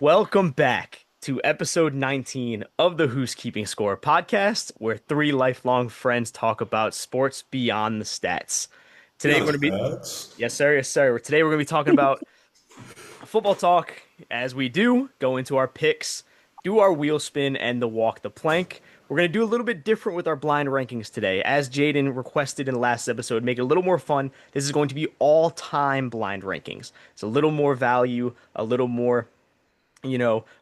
Welcome back to episode 19 of the Who's Keeping Score podcast, where three lifelong friends talk about sports beyond the stats. Today we're Beyond going to be, stats. yes, sir, yes, sir. Today we're going to be talking about football talk as we do, go into our picks, do our wheel spin, and the walk the plank. We're going to do a little bit different with our blind rankings today. As Jaden requested in the last episode, make it a little more fun. This is going to be all-time blind rankings. It's a little more value, a little more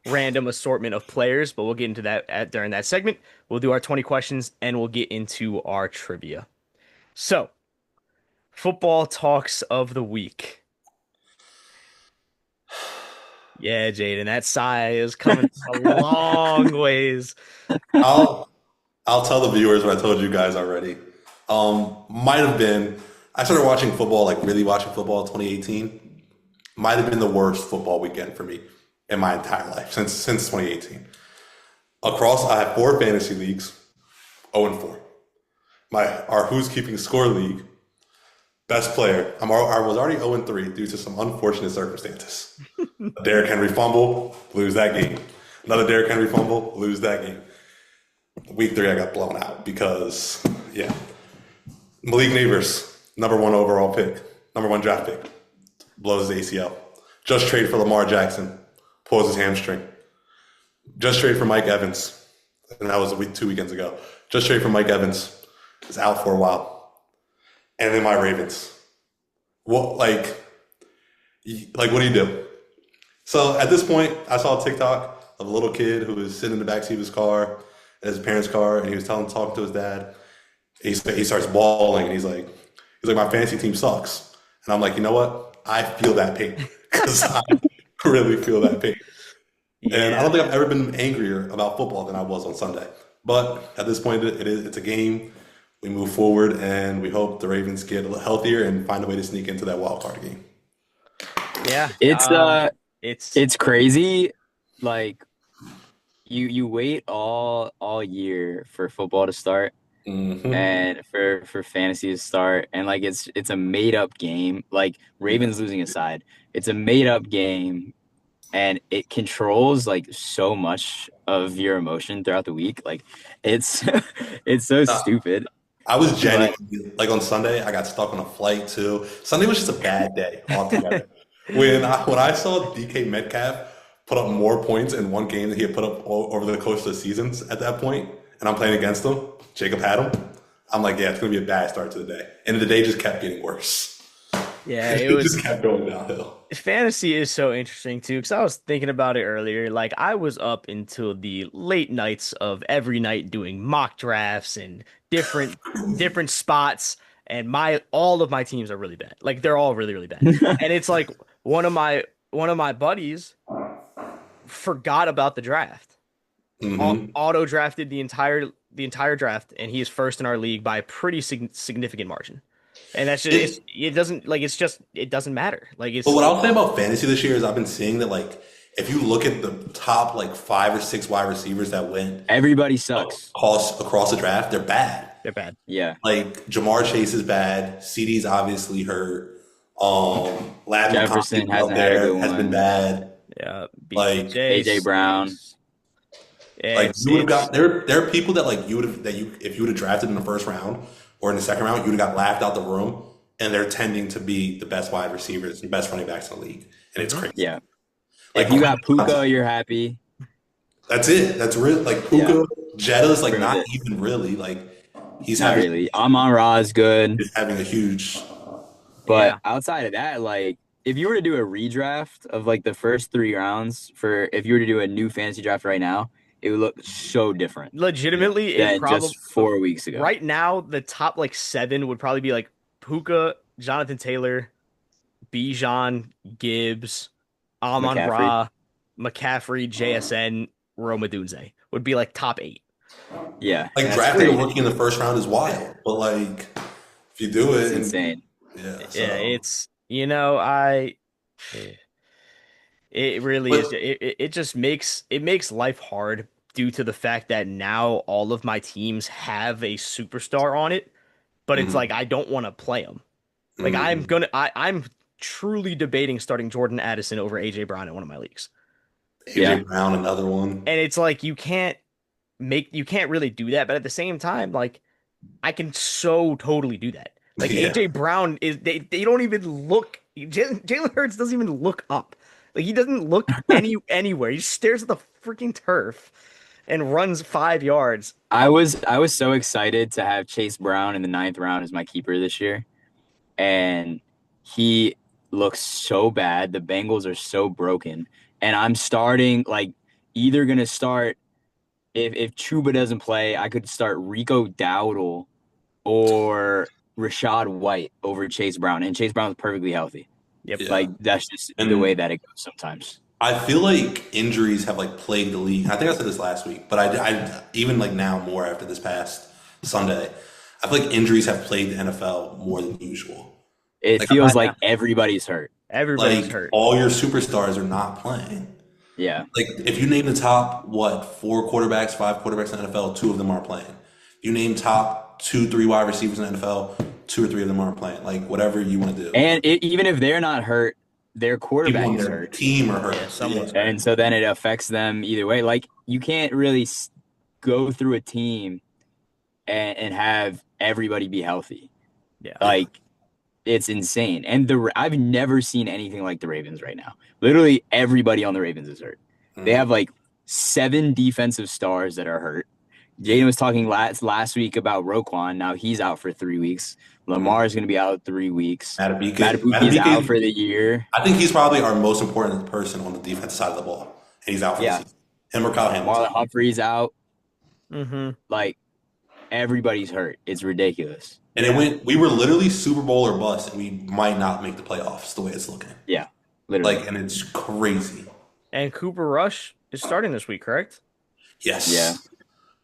random assortment of players, but we'll get into that during that segment. We'll do our 20 questions and we'll get into our trivia. So, football talks of the week. Yeah, Jaden, that sigh is coming a long ways. I'll I'll tell the viewers what I told you guys already. Might have been I started watching football, like really watching football in 2018. Might have been the worst football weekend for me in my entire life since 2018. Across, I have four fantasy leagues, 0-4. Our Who's Keeping Score league, best player. I was already 0-3 due to some unfortunate circumstances. A Derrick Henry fumble, lose that game. Another Derrick Henry fumble, lose that game. Week 3, I got blown out because, yeah. Malik Neighbors, number one overall pick, number one draft pick, blows his ACL. Just trade for Lamar Jackson, pulls his hamstring. Just trade for Mike Evans, and that was 2 weekends ago. Just trade for Mike Evans, is out for a while. And then my Ravens. What, what do you do? So at this point, I saw a TikTok of a little kid who was sitting in the backseat of his car, his parents' car, and he was talking to his dad. He starts bawling, and he's like, my fantasy team sucks. And I'm like, you know what? I feel that pain because I really feel that pain. And I Yeah. don't think I've ever been angrier about football than I was on Sunday. But at this point, it's a game. We move forward, and we hope the Ravens get a little healthier and find a way to sneak into that wild card game. Yeah. It's uh It's it's crazy. Like you wait all year for football to start Hmm. and for fantasy to start, and like it's a made up game. Like Ravens losing aside, it's a made up game, and it controls like so much of your emotion throughout the week. Like it's it's so stupid. I was But genuinely like on Sunday. I got stuck on a flight too. Sunday was just a bad day altogether. When I saw DK Metcalf put up more points in one game than he had put up over the course of the seasons at that point, and I'm playing against him, Jacob had him. I'm like, yeah, it's gonna be a bad start to the day, and the day just kept getting worse. yeah, it It was just kept going downhill. fantasy is so interesting too, because I was thinking about it earlier. Like I was up until the late nights of every night doing mock drafts and different spots, and my all of my teams are really bad. Like they're all really, really bad. And it's like one of my buddies forgot about the draft. Hmm. Auto drafted the entire draft, and he is first in our league by a pretty significant margin. And that's just It, it doesn't like it's just it doesn't matter. Like but it's what I'll say about fantasy this year is I've been seeing that like if you look at the top like 5 or 6 wide receivers that went everybody sucks. across the draft, they're bad. they're bad. Yeah. Like Jamar Chase is bad. CD's obviously hurt. Lavin Jefferson up hasn't had a there good has been one. bad. Yeah, Like BTJ AJ Brown. stinks. you would have It's got there are people that like you would have that you if you would have drafted in the first round or in the second round, you would have got laughed out the room, and they're tending to be the best wide receivers and best running backs in the league, and it's Mhm. crazy. Yeah. Like If you got Puka, you're happy. that's it. That's real. Like Yeah. Puka, Jetta's like Prove not it. even really like he's Not having really. Amon Ra is good. he's having a huge. But yeah. outside of that, like if you were to do a redraft of like the first 3 rounds for if you were to do a new fantasy draft right now, it would look so different Legitimately, it than probably just 4 weeks ago. right now the top like seven would probably be like Puka, Jonathan Taylor, Bijan, Gibbs, Amon McCaffrey. Ra, McCaffrey, JSN, Rome Odunze would be like top eight. Yeah, Like that's drafting a crazy. rookie in the first round is wild, but like if you do It's it and insane. yeah, Yeah, so it's I it really is but it just makes life hard due to the fact that now all of my teams have a superstar on it, but it's like mhm, I don't want to play him. Like mhm. I'm truly debating starting Jordan Addison over AJ Brown in one of my leagues. AJ Yeah. Brown, another one. And it's like you can't really do that, but at the same time, like I can so totally do that. Like Yeah. AJ Brown is they don't even look Jalen Hurts doesn't even look up. Like he doesn't look anywhere. He just stares at the freaking turf and runs 5 yards. I was so excited to have Chase Brown in the ninth round as my keeper this year, and he looks so bad. The Bengals are so broken, and I'm starting like either gonna start if Chuba doesn't play, I could start Rico Dowdle or Rashad White over Chase Brown, and Chase Brown's perfectly healthy. Yep. Yeah. Like that's just the way And that it goes sometimes. I feel like injuries have like plagued the league. I think I said this last week, but even like now more after this past Sunday, I feel like injuries have plagued the NFL more than usual. It Like, feels Yeah. like everybody's hurt. Everybody's like hurt. all your superstars are not playing. Yeah. Like if you name the top what four quarterbacks, five quarterbacks in the NFL, two of them aren't playing. You name top two, three wide receivers in the NFL, two or three of them aren't playing. Like whatever you want to do. And even if they're not hurt, their People quarterback on is their hurt. team are Yeah, hurt. Yeah. someone's hurt. And so then it affects them either way. Like you can't really go through a team and have everybody be healthy. Yeah. Yeah. Like it's insane. And I've never seen anything like the Ravens right now. Literally everybody on the Ravens is hurt. They Mhm. have like 7 defensive stars that are hurt. Jaden was talking last week about Roquan. Now he's out for 3 weeks. Lamar is going to be out 3 weeks. Madubuike is out for the year. I think he's probably our most important person on the defensive side of the ball, and he's out for the Yeah. season. Him or Kyle Marlon Hamilton. Humphrey's out. Mm-hmm. Like everybody's hurt. It's ridiculous. And it went. We were literally Super Bowl or bust, and we might not make the playoffs the way it's looking. Yeah, literally. Like, and it's crazy. And Cooper Rush is starting this week, correct? Yes. Yeah.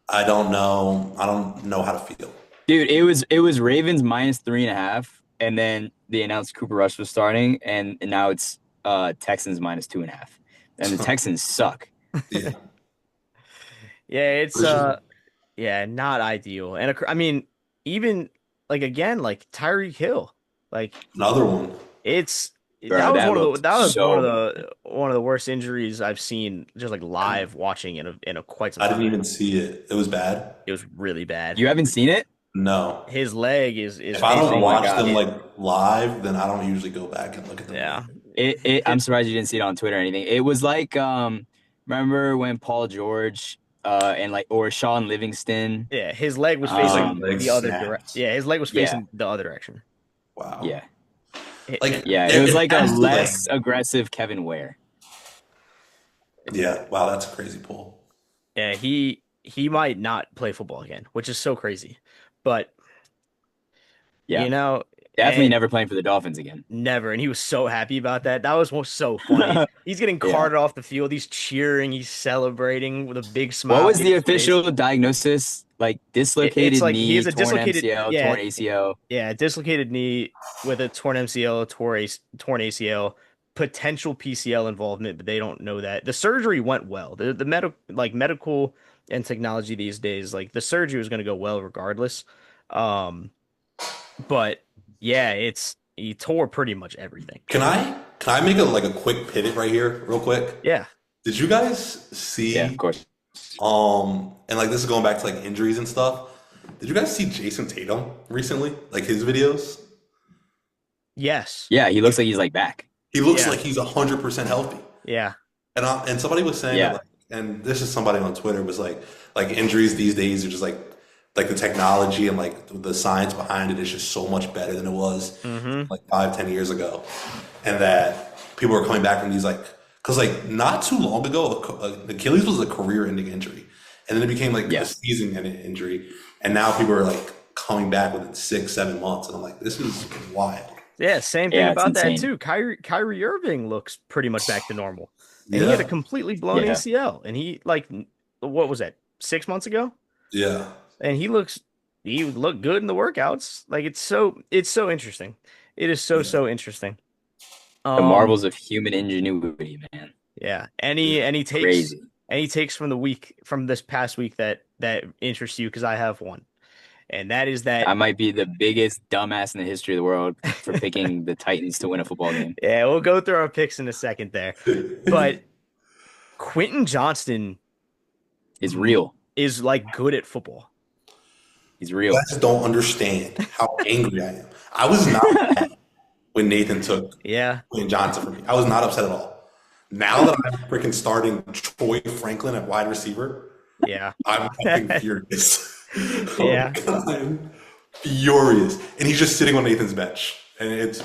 I don't know. I don't know how to feel. Dude, it was Ravens -3.5, and then they announced Cooper Rush was starting, and now it's Texans -2.5. And the Texans suck. Yeah. Yeah, it's For sure. yeah, not ideal. And I mean, even like again, like Tyreek Hill, like Another one. it's Bro, that looked that was so one of the worst injuries I've seen just like live watching in a quite some I time. didn't even see it. It was bad. It was really bad. You haven't seen it? No. His leg is If I don't Oh my watch God. them like live, then I don't usually go back and look at them. yeah. I'm surprised you didn't see it on Twitter or anything. It was like remember when Paul George and like or Sean Livingston. Yeah, his leg was Um, facing Leg the other snapped. direction. Yeah, his leg was Yeah. facing the other direction. Wow. Yeah. Like Yeah, it was like a has to, less aggressive Kevin Ware. Yeah. Wow, that's a crazy pull. Yeah, he might not play football again, which is so crazy. But Yeah. you know, Definitely and never playing for the Dolphins again. never. And he was so happy about that. That was so funny. He's getting Yeah. carted off the field. He's cheering. He's celebrating with a big smile. What was on the his face. official diagnosis? Like dislocated It's like he knee, has a torn dislocated, MCL, yeah, torn ACL. yeah, dislocated knee with a torn MCL, torn ACL, potential PCL involvement, but they don't know that. The surgery went well. The medical and technology these days, like the surgery was going to go well regardless. But yeah, he tore pretty much everything. Can I make a quick pivot right here, real quick? Yeah. Did you guys see Yeah, of course. and like this is going back to like injuries and stuff. Did you guys see Jason Tatum recently? Like his videos? Yes. Yeah, he looks like he's like back. He looks Yeah. like he's 100% healthy. Yeah. And somebody was saying Yeah. that, like, and this is somebody on Twitter was like injuries these days are just like the technology and like the science behind it is just so much better than it was Mm-hmm. like 5, 10 years ago, and that people are coming back from these like because like not too long ago Achilles was a career-ending injury, and then it became like Yeah. a season-ending injury, and now people are like coming back within 6, 7 months, and I'm like, this is wild. Yeah, same thing Yeah, it's about that insane. too. Kyrie Irving looks pretty much back to normal. And he Yeah, had a completely blown Yeah. ACL. And he like what was that? 6 months ago? yeah, And he looked good in the workouts. Like it's so interesting. It is yeah, so interesting. The marvels of human ingenuity, man. Yeah. yeah. Crazy. Any takes from this past week that interest you because I have one. And that is that I might be the biggest dumbass in the history of the world for picking the Titans to win a football game. yeah, we'll go through our picks in a second there. But Quentin Johnston Is real. is like good at football. He's You real. guys don't understand how angry I am. I was not mad when Nathan took Yeah, Quentin Johnson from me. I was not upset at all. Now that I'm freaking starting Troy Franklin at wide receiver, yeah, I'm fucking furious. Oh yeah. my God, I'm furious. And he's just sitting on Nathan's bench. And it's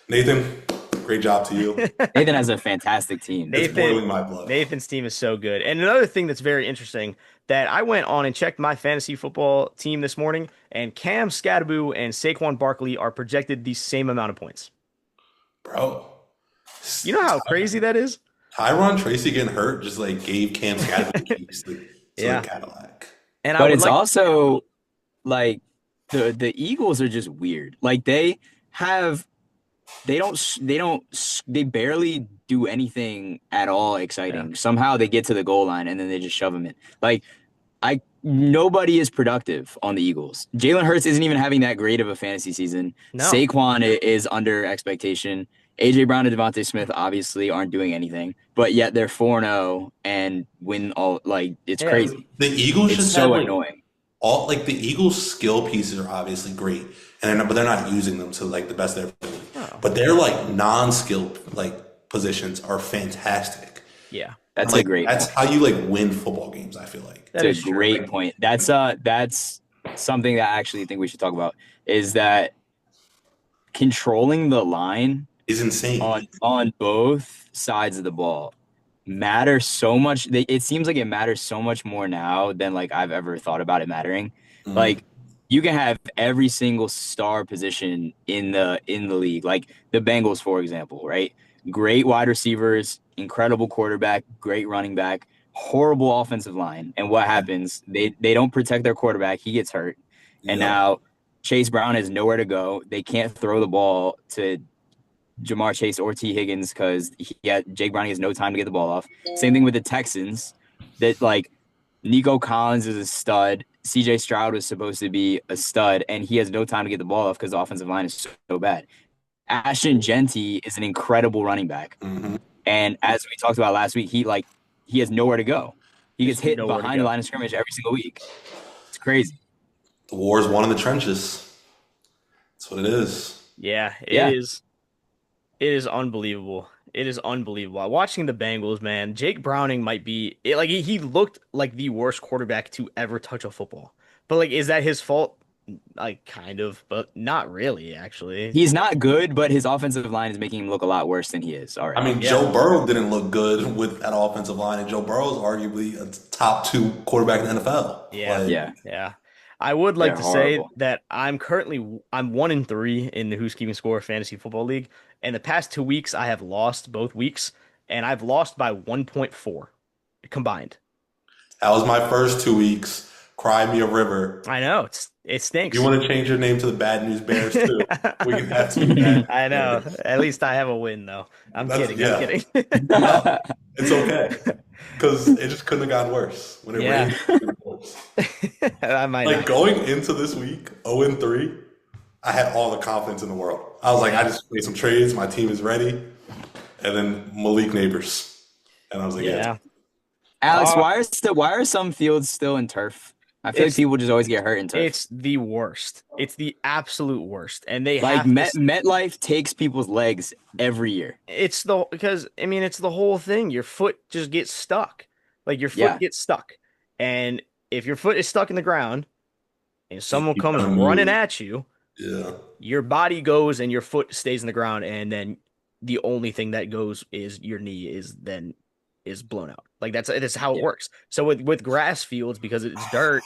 Nathan, great job to you. Nathan has a fantastic team. It's Nathan boiling my blood. Nathan's team is so good. And another thing that's very interesting that I went on and checked my fantasy football team this morning, and Cam Scadaboo and Saquon Barkley are projected the same amount of points. Bro, You know how crazy that is? Tyron Tracy getting hurt just like gave Cam Scadaboo the keys to the Yeah. Cadillac. And I But would it's like, also like the Eagles are just weird. Like have they barely do anything at all yeah, exciting. Somehow they get to the goal line and then they just shove them in. Like I nobody is productive on the Eagles. Jalen Hurts isn't even having that great of a fantasy season. no. Saquon is under expectation. AJ Brown and Devontae Smith obviously aren't doing anything, but yet they're 4-0 and win all like it's Yeah. crazy. The Eagles It's just have so like annoying. all like the Eagles' skill pieces are obviously great, but they're not using them to like the best of their ability. Oh, But their like non-skill like positions are fantastic. yeah. That's a Like great that's point. how you like win football games. I feel like That It's is a true. great point. That's something that I actually think we should talk about is that controlling the line is insane. on both sides of the ball matters so much. It seems like it matters so much more now than like I've ever thought about it mattering. Mhm. Like you can have every single star position in the league, like the Bengals, for example, right? Great wide receivers, incredible quarterback, great running back, horrible offensive line. And what happens? They don't protect their quarterback. He gets hurt. And Yep. now Chase Brown has nowhere to go. They can't throw the ball to Jamar Chase or T. Higgins because Jake Browning has no time to get the ball off. Same thing with the Texans. That like Nico Collins is a stud. CJ Stroud was supposed to be a stud, and he has no time to get the ball off because the offensive line is so bad. Ashton Genty is an incredible running back. Hmm. And as we talked about last week, he has nowhere to go. He gets There's hit nowhere to behind the go. line of scrimmage every single week. It's crazy. The war is won in the trenches. That's what it is. Yeah, it Yeah. is. It is unbelievable. It is unbelievable. Watching the Bengals, man, Jake Browning might be like he looked like the worst quarterback to ever touch a football. But like, is that his fault? Like, kind of, but not really, actually. He's not good, but his offensive line is making him look a lot worse than he is I already. mean, Yeah, Joe Burrow didn't look good with that offensive line, and Joe Burrow is arguably a top two quarterback in the NFL. yeah, Like, Yeah, yeah. I would like they're to say horrible. that I'm 1-3 in the Who's Keeping Score fantasy football league. And the past 2 weeks, I have lost both weeks, and I've lost by 1.4 combined. that was my first 2 weeks. Cry me a river. I know it You stinks. want to change your name to the Bad News Bears too? We can have two Bad I News know. Bears. At least I have a win, though. I'm That's kidding. I'm yeah. kidding. No, it's okay because it just couldn't have gotten worse. When it Yeah, rained, it was worse. I might Like not. going into this week, 0-3, I had all the confidence in the world. I was like, I Yeah, just made some trades. My team is ready. And then Malik Neighbors, and I was like, yeah, yeah. Alex, Uh, why are some fields still in turf? I feel like it's people just always get hurt in turf. it's the worst. It's the absolute worst, and they Like have to. MetLife takes people's legs every year. It's the because I mean it's the whole thing. Your foot just gets stuck. Like your foot Yeah, gets stuck, and if your foot is stuck in the ground and someone you comes gotta running move. at you, Yeah, your body goes and your foot stays in the ground, and then the only thing that goes is your knee is blown out. Like that's how it yeah. works. So with grass fields, because it's dirt,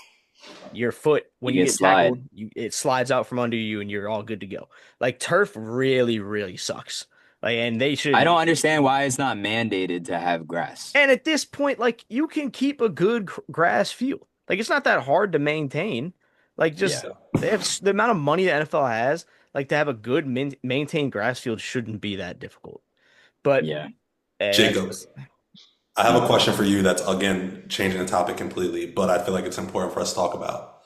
your foot when You you can get tackled, slide. it slides out from under you, and you're all good to go. Like turf really really sucks. Like and they I should. don't understand why it's not mandated to have grass. And at this point, like you can keep a good grass field. Like it's not that hard to maintain. Like Yeah, just they have the amount of money the NFL has. Like to have a good maintained grass field shouldn't be that difficult. But yeah. that's Jacob, just I have Mm. a question for you. That's again changing the topic completely, but I feel like it's important for us to talk about.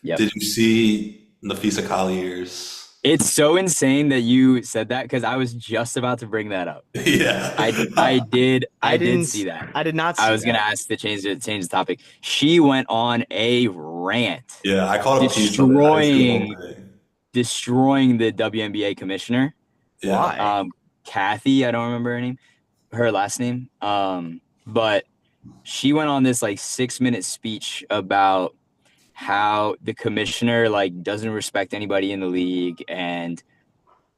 Yep. Did you see Nafisa Collier's It's so insane that you said that because I was just about to bring that up. I Yeah. did I I did didn't. see that. I did not I see was gonna that. ask to change the topic. She went on a rant, Yeah, I caught a piece of it. I didn't see the whole destroying thing. destroying the WNBA commissioner. Yeah. Why? Kathy, I don't remember her last name. But she went on this like 6 minute speech about how the commissioner like doesn't respect anybody in the league, and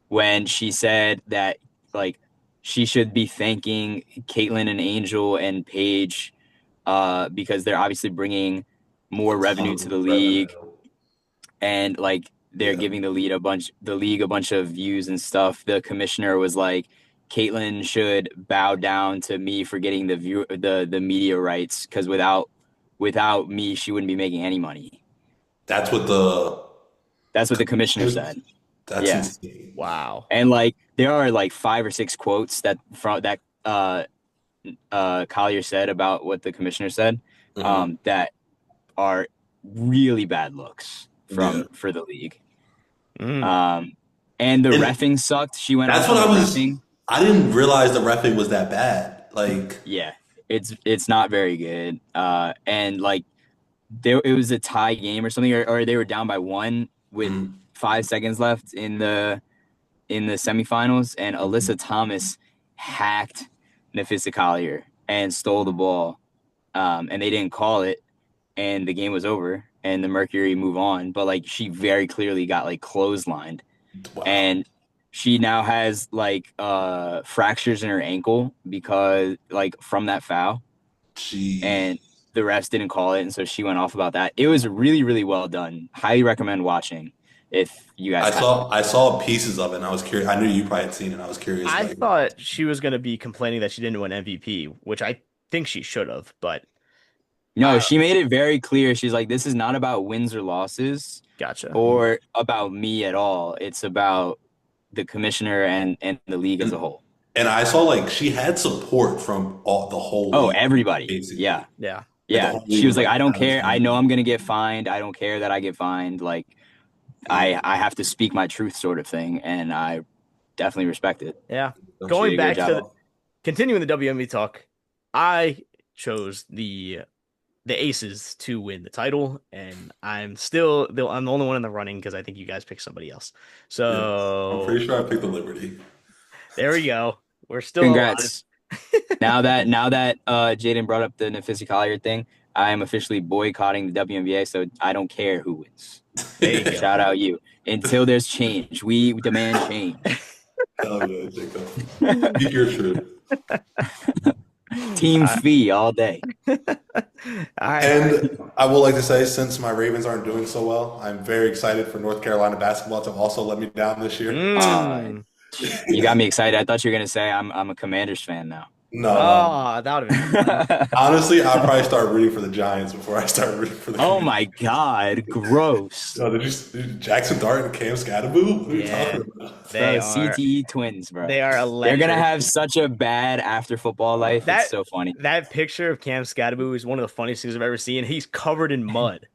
when she said that like she should be thanking Caitlin and Angel and Paige because they're obviously bringing more A ton revenue to the of league, revenue. and like they're Yeah. giving the league a bunch of views and stuff. The commissioner was like, Caitlin should bow down to me for getting the media rights because without me she wouldn't be making any money. That's what the That's what the commissioner commissioner. said. That's Yeah. insane. Wow. And like there are like 5 or 6 quotes that Collier said about what the commissioner said Hmm. that are really bad looks Yeah. for the league. Mm. Um, and the And refing sucked. She went that's off what on I the was. refing. I didn't realize the refing was that bad. Like, Yeah, it's not very good. And like there it was a tie game or something, or they were down by one with mhm, 5 seconds left in the semifinals, and Alyssa Thomas hacked Nafisa Collier and stole the ball, and they didn't call it, and the game was over, and the Mercury move on. But like she very clearly got like clotheslined, wow. and she now has like fractures in her ankle because like from that foul, Jeez. and the refs didn't call it, and so she went off about that. It was really really well done. Highly recommend watching if you guys haven't. I saw pieces of it and I was curious. I knew you probably had seen it. I was curious, I like, thought she was going to be complaining that she didn't win MVP, which I think she should have, but No, I she made it very clear. She's like, this is not about wins or losses gotcha. or about me at all. It's about the commissioner and the league as a and, whole. and I saw like she had support from the whole Oh, league, everybody. Yeah. basically. Yeah. Like the Yeah. whole league She was was like, like, I don't that was care. I know fine. I'm gonna get fined. I don't care that I get fined. Like Yeah. I have to speak my truth sort of thing. And I definitely respect it. Yeah. So She Going did a great back to job. continuing the WME talk, I chose the Aces to win the title, and I'm the only one in the running because I think you guys picked somebody else. Yeah. I'm So pretty sure I picked the Liberty. there we go. We're still alive. Congrats. Now that Jaden brought up the Nafisi Collier thing, I am officially boycotting the WNBA, so I don't care who wins. There you go. Shout out you. Until there's change, we demand change. Hell yeah, Jacob. Speak your truth. Team Uh, fee all day. all right. And I would like to say, since my Ravens aren't doing so well, I'm very excited for North Carolina basketball to also let me down this year. Uh, Mm. you got me excited. I thought you were gonna say I'm a Commanders fan now. No, no. Oh, that would have been fun. Honestly, I'll probably start rooting for the Giants before I start rooting for the Oh Commanders. my God, gross. No, did Jackson Dart and Cam Scatterboo? What are you Yeah, talking about? they Bro, are CTE twins, bro. they are They're gonna electric. have such a bad after football life. It's That so funny. that picture of Cam Scatterboo is one of the funniest things I've ever seen. He's covered in mud.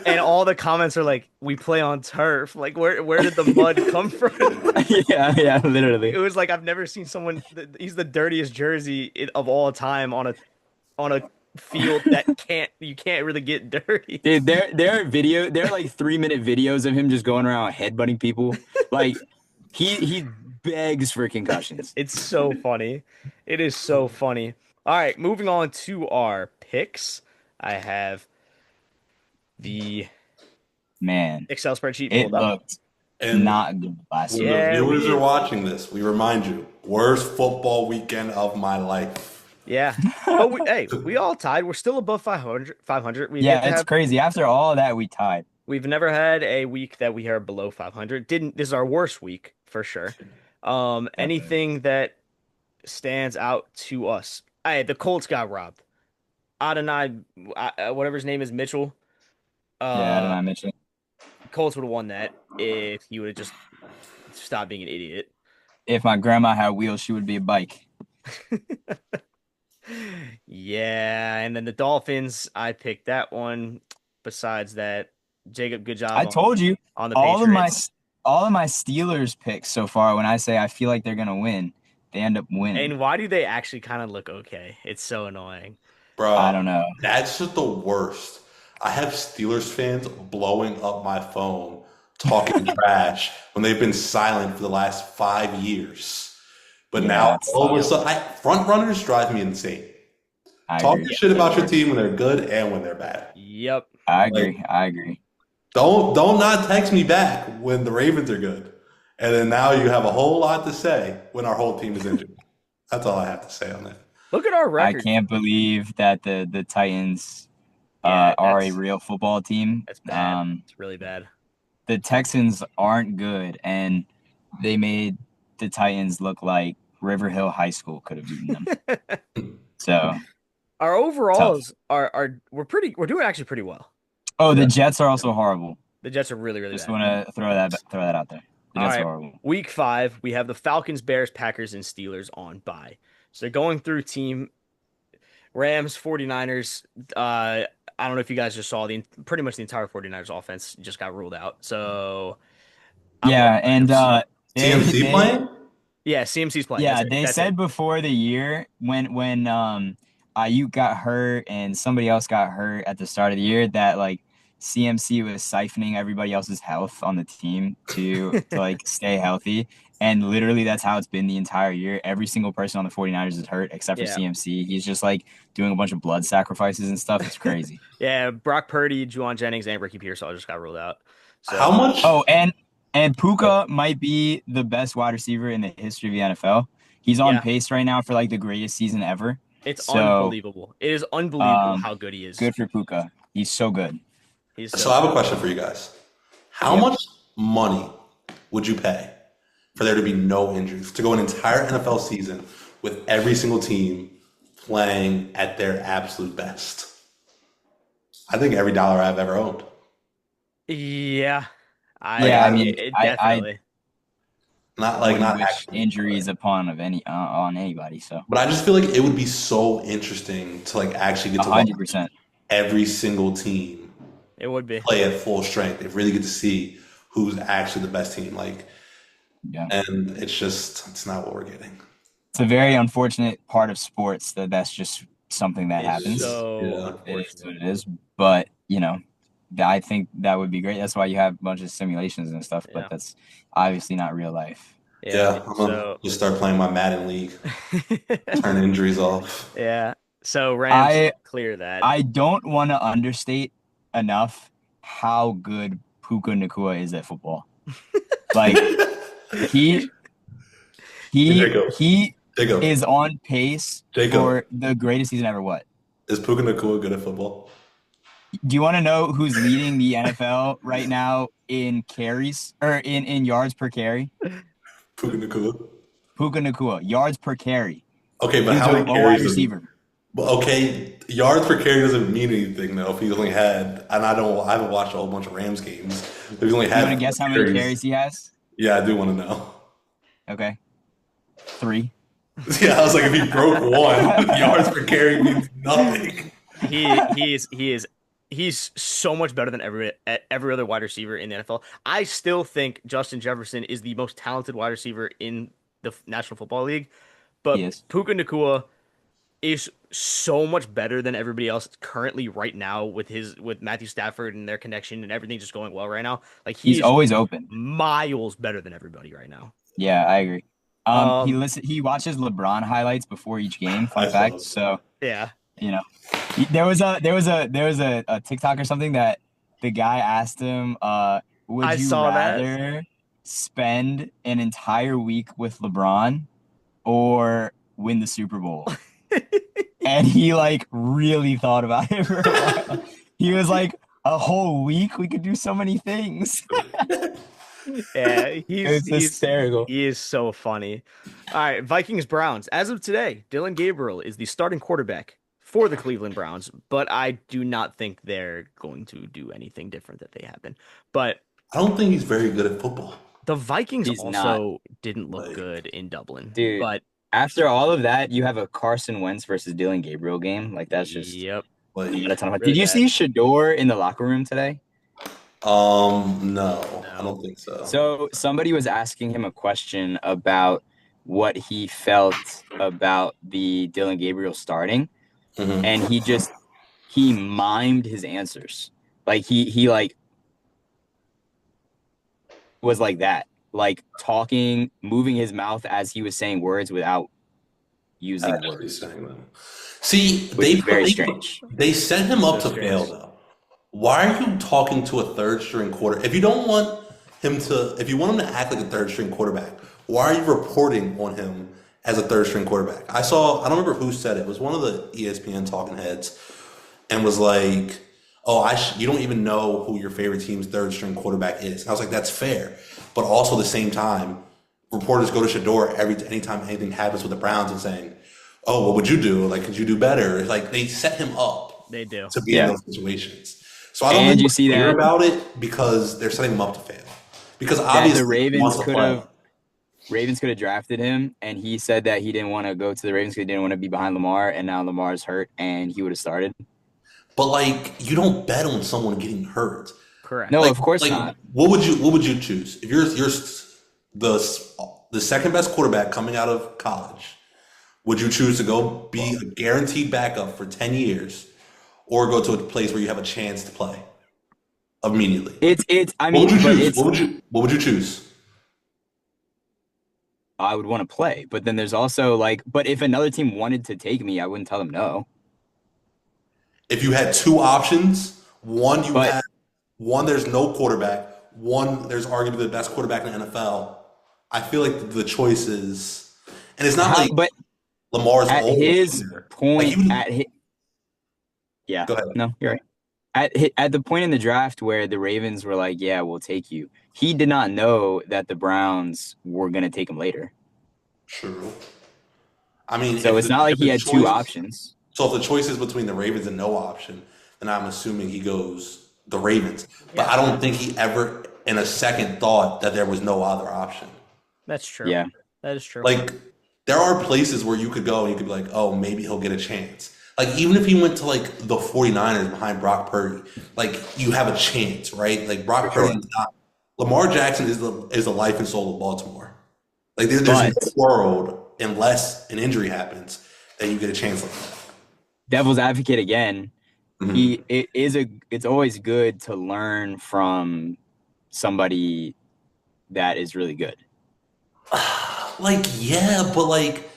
And all the comments are like, "We play on turf." Like, where did the mud come from? Yeah, yeah, It literally. was like I've never seen someone. He's the dirtiest jersey of all time on a field that you can't really get dirty. Dude, there are like 3 minute videos of him just going around headbutting people. Like he begs for concussions. It's so funny. It is so funny. All right, moving on to our picks. I have the Man, Excel spreadsheet it pulled up. looked And not good last when week. the Yeah, viewers are we watching this, we remind you, worst football weekend of my life. yeah. But hey, we all tied. We're still above 500. 500. Yeah, it's crazy. After all of that, we tied. We've never had a week that we are below 500. Didn't This is our worst week for sure. Okay. Anything that stands out to us? Hey, the Colts got robbed. Adonai, whatever his name is, Mitchell. Yeah, I don't Uh, know. I mentioned Colts would have won that if he would have just stopped being an idiot. if my grandma had wheels, she would be a bike. Yeah, and then the Dolphins, I picked that one. Besides that, Jacob, good job I told you on the all of my Patriots. all of my Steelers picks so far, when I say I feel like they're gonna win, they end up winning. And why do they actually kind of look okay? It's so annoying. I Bro, don't know. that's just the worst. I have Steelers fans blowing up my phone, talking trash when they've been silent for the last 5 years. But now Yeah, it's all of a tough. sudden, front runners drive me insane. I Talk agree. your shit They're the about your worst. team when they're good and when they're bad. Yep. I Like, agree. I agree. don't not text me back when the Ravens are good, and then now you have a whole lot to say when our whole team is injured. That's all I have to say on that. Look at our I record. can't believe that the Titans Yeah, are a real football team. that's bad. It's really bad. The Texans aren't good, and they made the Titans look like River Hill High School could have beaten them. So Our tough. overalls are we're doing actually pretty well. Oh, For the that. Jets are also horrible. The Jets are really, really Just bad. want to throw that out there. The All Jets are right. horrible. Week 5, we have the Falcons, Bears, Packers, and Steelers on bye. So going through team Rams, 49ers. I don't know if you guys just saw pretty much the entire 49ers offense just got ruled out. So I'm going Yeah, and Rams. they CMC they playing? Yeah, CMC's playing. That's yeah, it. they That's it. said before the year when Ayuk got hurt and somebody else got hurt at the start of the year that like CMC was siphoning everybody else's health on the team to like stay healthy. And literally that's how it's been the entire year. Every single person on the 49ers is hurt except for Yeah. CMC. He's just like doing a bunch of blood sacrifices and stuff. It's crazy. Yeah, Brock Purdy, Juwan Jennings, and Ricky Pearsall just got ruled out. How So much? Oh, and Puka might be the best wide receiver in the history of the NFL. He's on yeah, pace right now for like the greatest season ever. it's So, unbelievable. It is unbelievable um, how good he is. good for Puka. He's so good. He's So so I have a good. question for you guys. How Yep. much money would you pay for there to be no injuries, to go an entire NFL season with every single team playing at their absolute best? I think every dollar I've ever owned. Yeah, I Like Yeah, I I mean, I definitely. wouldn't not wish actually, injuries upon of any on anybody. So, but I just feel like it would be so interesting to like actually get a to watch hundred percent. every single team It would be. play at full strength and really get to see who's actually the best team. Like, Yeah, and it's not what we're getting. it's a very unfortunate part of sports that that's just something that It's happens. so Yeah. It is unfortunate. what it is. But I think that would be great. That's why you have a bunch of simulations and stuff. But Yeah, that's obviously not real life. yeah. Yeah, I'm gonna So, just start playing my Madden League, turn injuries off. yeah. So Rams I clear that. I don't want to understate enough how good Puka Nakua is at football. Like he he Jacob, he Jacob, is on pace Jacob, for the greatest season ever. What? is Puka Nacua good at football? Do you want to know who's leading the NFL right now in carries or in yards per carry? Puka Nacua. Puka Nakua, yards per carry. Okay, but He's how a many wide carries does he? receiver. Well, okay, yards per carry doesn't mean anything though. If he's only had, and I haven't watched a whole bunch of Rams games. If he's only You want had to four guess how many carries, carries he has? yeah, I do want to know. Okay, 3. Yeah, I was like, if he broke one, yards per carry means nothing. He's so much better than every other wide receiver in the NFL. I still think Justin Jefferson is the most talented wide receiver in the National Football League, He but is. Puka Nacua is so much better than everybody else currently right now with Matthew Stafford and their connection and everything just going well right now. Like He's he's always open. miles better than everybody right now. Yeah, I agree. Um, He watches LeBron highlights before each game. Fun I saw fact. that. So yeah. you know, there was a TikTok or something that the guy asked him, would I you saw that. rather spend an entire week with LeBron or win the Super Bowl? And he like really thought about it for a while. He was like, a whole week? We could do so many things. Yeah, It's hysterical. he is so funny. All right, Vikings Browns. As of today, Dylan Gabriel is the starting quarterback for the Cleveland Browns, but I do not think they're going to do anything different that they have been. But I don't think he's very good at football. the Vikings He's not. also didn't look Like, good in Dublin. Dude, But after all of that, you have a Carson Wentz versus Dylan Gabriel game. Like that's just yep, like not a ton of fun. really Did you bad. see Shador in the locker room today? No, I No. don't think so. So somebody was asking him a question about what he felt about the Dylan Gabriel starting, and Hmm. he mimed his answers. Like he like was like that, like talking, moving his mouth as he was saying words without using Actually words, saying them. See, which was very strange. they set him up So to fail strange. though. Why are you talking to a third string quarter? If you don't want if you want him to act like a third string quarterback, why are you reporting on him as a third string quarterback? I don't remember who said it. It was one of the ESPN talking heads, and was like, "Oh, you don't even know who your favorite team's third string quarterback is." And I was like, "That's fair," but also at the same time, reporters go to Shador anytime anything happens with the Browns and saying, "Oh, what would you do? Like, could you do better?" It's like they set him up They do. to be in Yeah, those situations. So I don't think and you see we're clear that about it because they're setting him up to fail. Because the obviously he wants to play. Ravens could have drafted him, and he said that he didn't want to go to the Ravens because he didn't want to be behind Lamar, and now Lamar's hurt, and he would have started. But like, you don't bet on someone getting hurt. No, Correct. Like, of course like, not. what would you choose if you're the the second best quarterback coming out of college? Would you choose to go be a guaranteed backup for 10 years, or go to a place where you have a chance to play immediately? It's. I What would mean, you but choose? it's. What would you choose? I would want to play, but then there's also like, but if another team wanted to take me, I wouldn't tell them no. If you had two options, But one there's no quarterback, one there's arguably the best quarterback in the NFL. I feel like the choice is, and it's not how? like But Lamar's at old his either. Like he point, would at his, yeah, go ahead. no, you're right. At the point in the draft where the Ravens were like, "Yeah, we'll take you," he did not know that the Browns were gonna take him later. True. I mean, So it's not like if he the had two choice, options. so if the choice is between the Ravens and no option, then I'm assuming he goes the Ravens. But Yeah, I don't think he ever, in a second, thought that there was no other option. that's true. Yeah. That is true. Like, there are places where you could go and you could be like, oh, maybe he'll get a chance. Like, even if he went to like the 49ers behind Brock Purdy, like you have a chance, right? Like For Brock Purdy sure. is not Lamar Jackson is the life and soul of Baltimore. Like there's no But world unless an injury happens that you get a chance like that. devil's advocate again, Mhm. it's always good to learn from somebody that is really good. Like, yeah, but like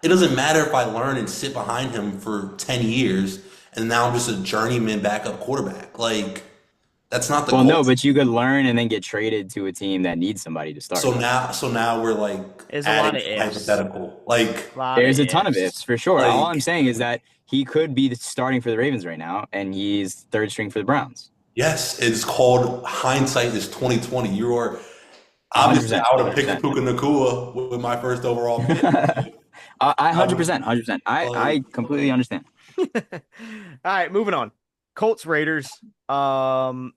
it doesn't matter if I learn and sit behind him for 10 years and now I'm just a journeyman backup quarterback. Like, that's not the Well, goal. no, but you could learn and then get traded to a team that needs somebody to start. So now we're like There's a adding lot to of the ifs. hypothetical. Like, A lot of There's a ton of ifs. ifs for sure. All I'm like saying is that he could be starting for the Ravens right now, and he's third string for the Browns. yes, it's called hindsight is 2020. You are obviously 100%, I would have picked 100%. Puka Nakua with my first overall pick. I I would 100%, 100%. like I completely understand. All right, moving on. Colts Raiders. The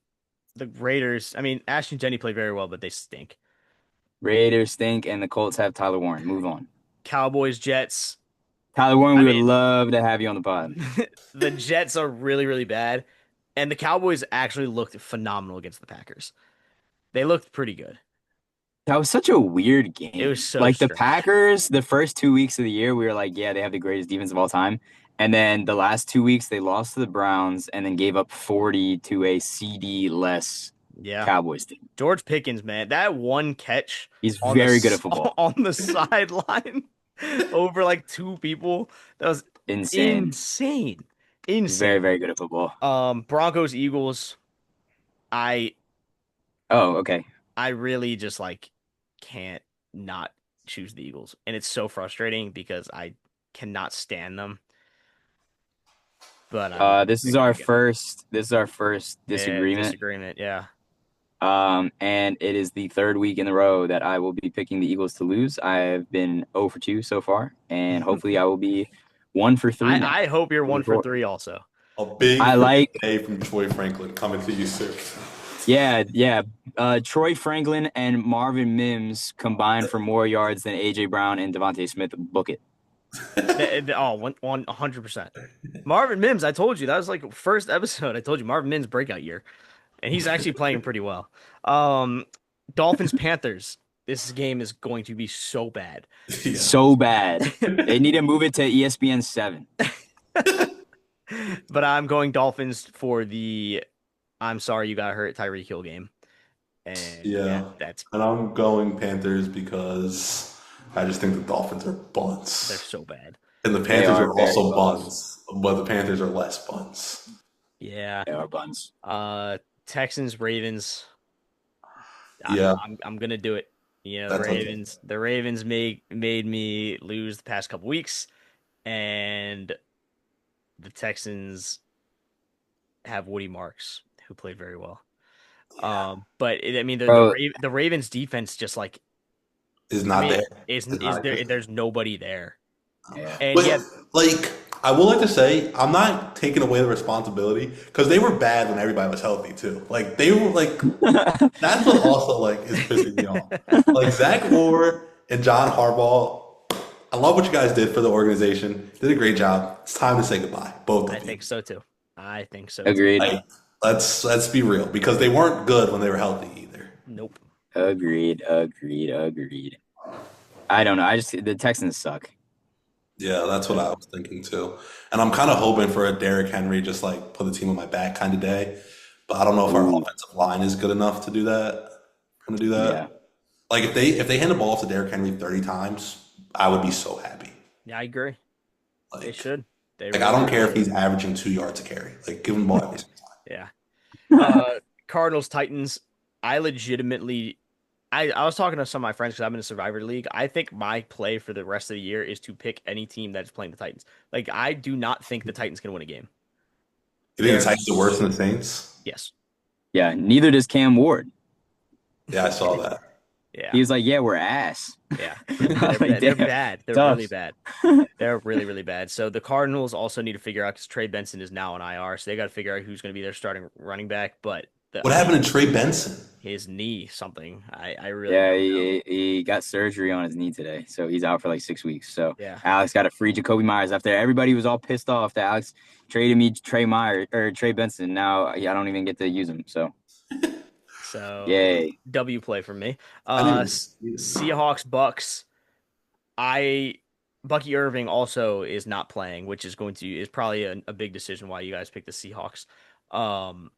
Raiders. I mean, Ashton Jenny played very well, but they stink. Raiders stink, and the Colts have Tyler Warren. Move on. Cowboys, Jets. Tyler Warren, I we would mean, love to have you on the pod. the Jets are really, really bad, and the Cowboys actually looked phenomenal against the Packers. They looked pretty good. That was such a weird It was game. so Like the strange. Packers, the first 2 weeks of the year, we were like, yeah, they have the greatest defense of all time. And then the last 2 weeks, they lost to the Browns and then gave up 40 to a CD less Yeah. Cowboys team. George Pickens, man, that one catch He's on the very good at football. on the sideline over like two people, that was Insane. insane. He's very, Insane. very good at football. Broncos, Eagles. I Oh, okay. I really just like can't not choose the Eagles. And it's so frustrating because I cannot stand them, but I'm This is gonna our go. first. This is our first Yeah, disagreement. disagreement. Yeah. And it is the third week in a row that I will be picking the Eagles to lose. I've been 0 for 2 so far, and hopefully I will be 1 for 3 now. I hope you're one Moving for forward. three also. a big I freaking like, day from Troy Franklin coming to you soon. yeah, yeah. Troy Franklin and Marvin Mims combined for more yards than AJ Brown and Devontae Smith. Book it. Oh, 100%. Marvin Mims, I told you that was like first episode. I told you Marvin Mims breakout year. and he's actually playing pretty well. Um, Dolphins Panthers. This game is going to be so bad. Yeah. So bad. They need to move it to ESPN 7. But I'm going Dolphins for the I'm sorry you got hurt Tyreek Hill game. And yeah, Yeah. And I'm going Panthers because I just think the Dolphins are they're buns. so bad. And the They Panthers are are very also buns. buns, but the Panthers are less buns. Yeah. They are buns. Texans Ravens. Yeah, I'm gonna do it. You know, that's okay. The Ravens made me lose the past couple weeks, and the Texans have Woody Marks, who played very well. Yeah. But I mean Bro, the Ravens defense just like Is I not mean there. Is is not there existent. there's nobody there. yeah. And But yeah, like, I would like to say, I'm not taking away the responsibility because they were bad when everybody was healthy too. Like they were like that's what also like is pissing me off. Like Zach Orr and John Harbaugh. I love what you guys did for the organization. Did a great job. It's time to say goodbye, both I of you. think so too. I think so too. Agreed. Like let's be real because they weren't good when they were healthy either. Nope. Agreed. Agreed. Agreed. I don't know. The Texans suck. Yeah, that's what I was thinking too. And I'm kind of hoping for a Derrick Henry just like put the team on my back kind of day. But I don't know if our Ooh, offensive line is good enough to do that. Going to do yeah. that. Like if they hand the ball off to Derrick Henry 30 times, I would be so happy. Yeah, I agree. They Like should. They like I really, don't really care if should. he's averaging 2 yards a carry. Like give him the ball every single time. Yeah. Cardinals Titans. I legitimately I was talking to some of my friends because I'm in a Survivor League. I think my play for the rest of the year is to pick any team that's playing the Titans. Like I do not think the Titans can win a game. You think the They're Titans are worse than the Saints? yes. Yeah. Neither does Cam Ward. Yeah, I saw that. Yeah. He was like, "Yeah, we're ass." Yeah. I'm They're like, bad. They're damn, bad. They're really tough. bad. They're really, really bad. So the Cardinals also need to figure out because Trey Benson is now on IR, so they got to figure out who's going to be their starting running back. But What happened to Trey Benson? his knee, something. I really Yeah, don't know. he got surgery on his knee today, so he's out for like 6 weeks. So Yeah. Alex got to free Jacoby Myers after everybody was all pissed off that Alex traded me Trey Benson. Now yeah, I don't even get to use him. So So yay. W play from me. I didn't even see that. Seahawks Bucks. I Bucky Irving also is not playing, which is probably a big decision why you guys picked the Seahawks. Um,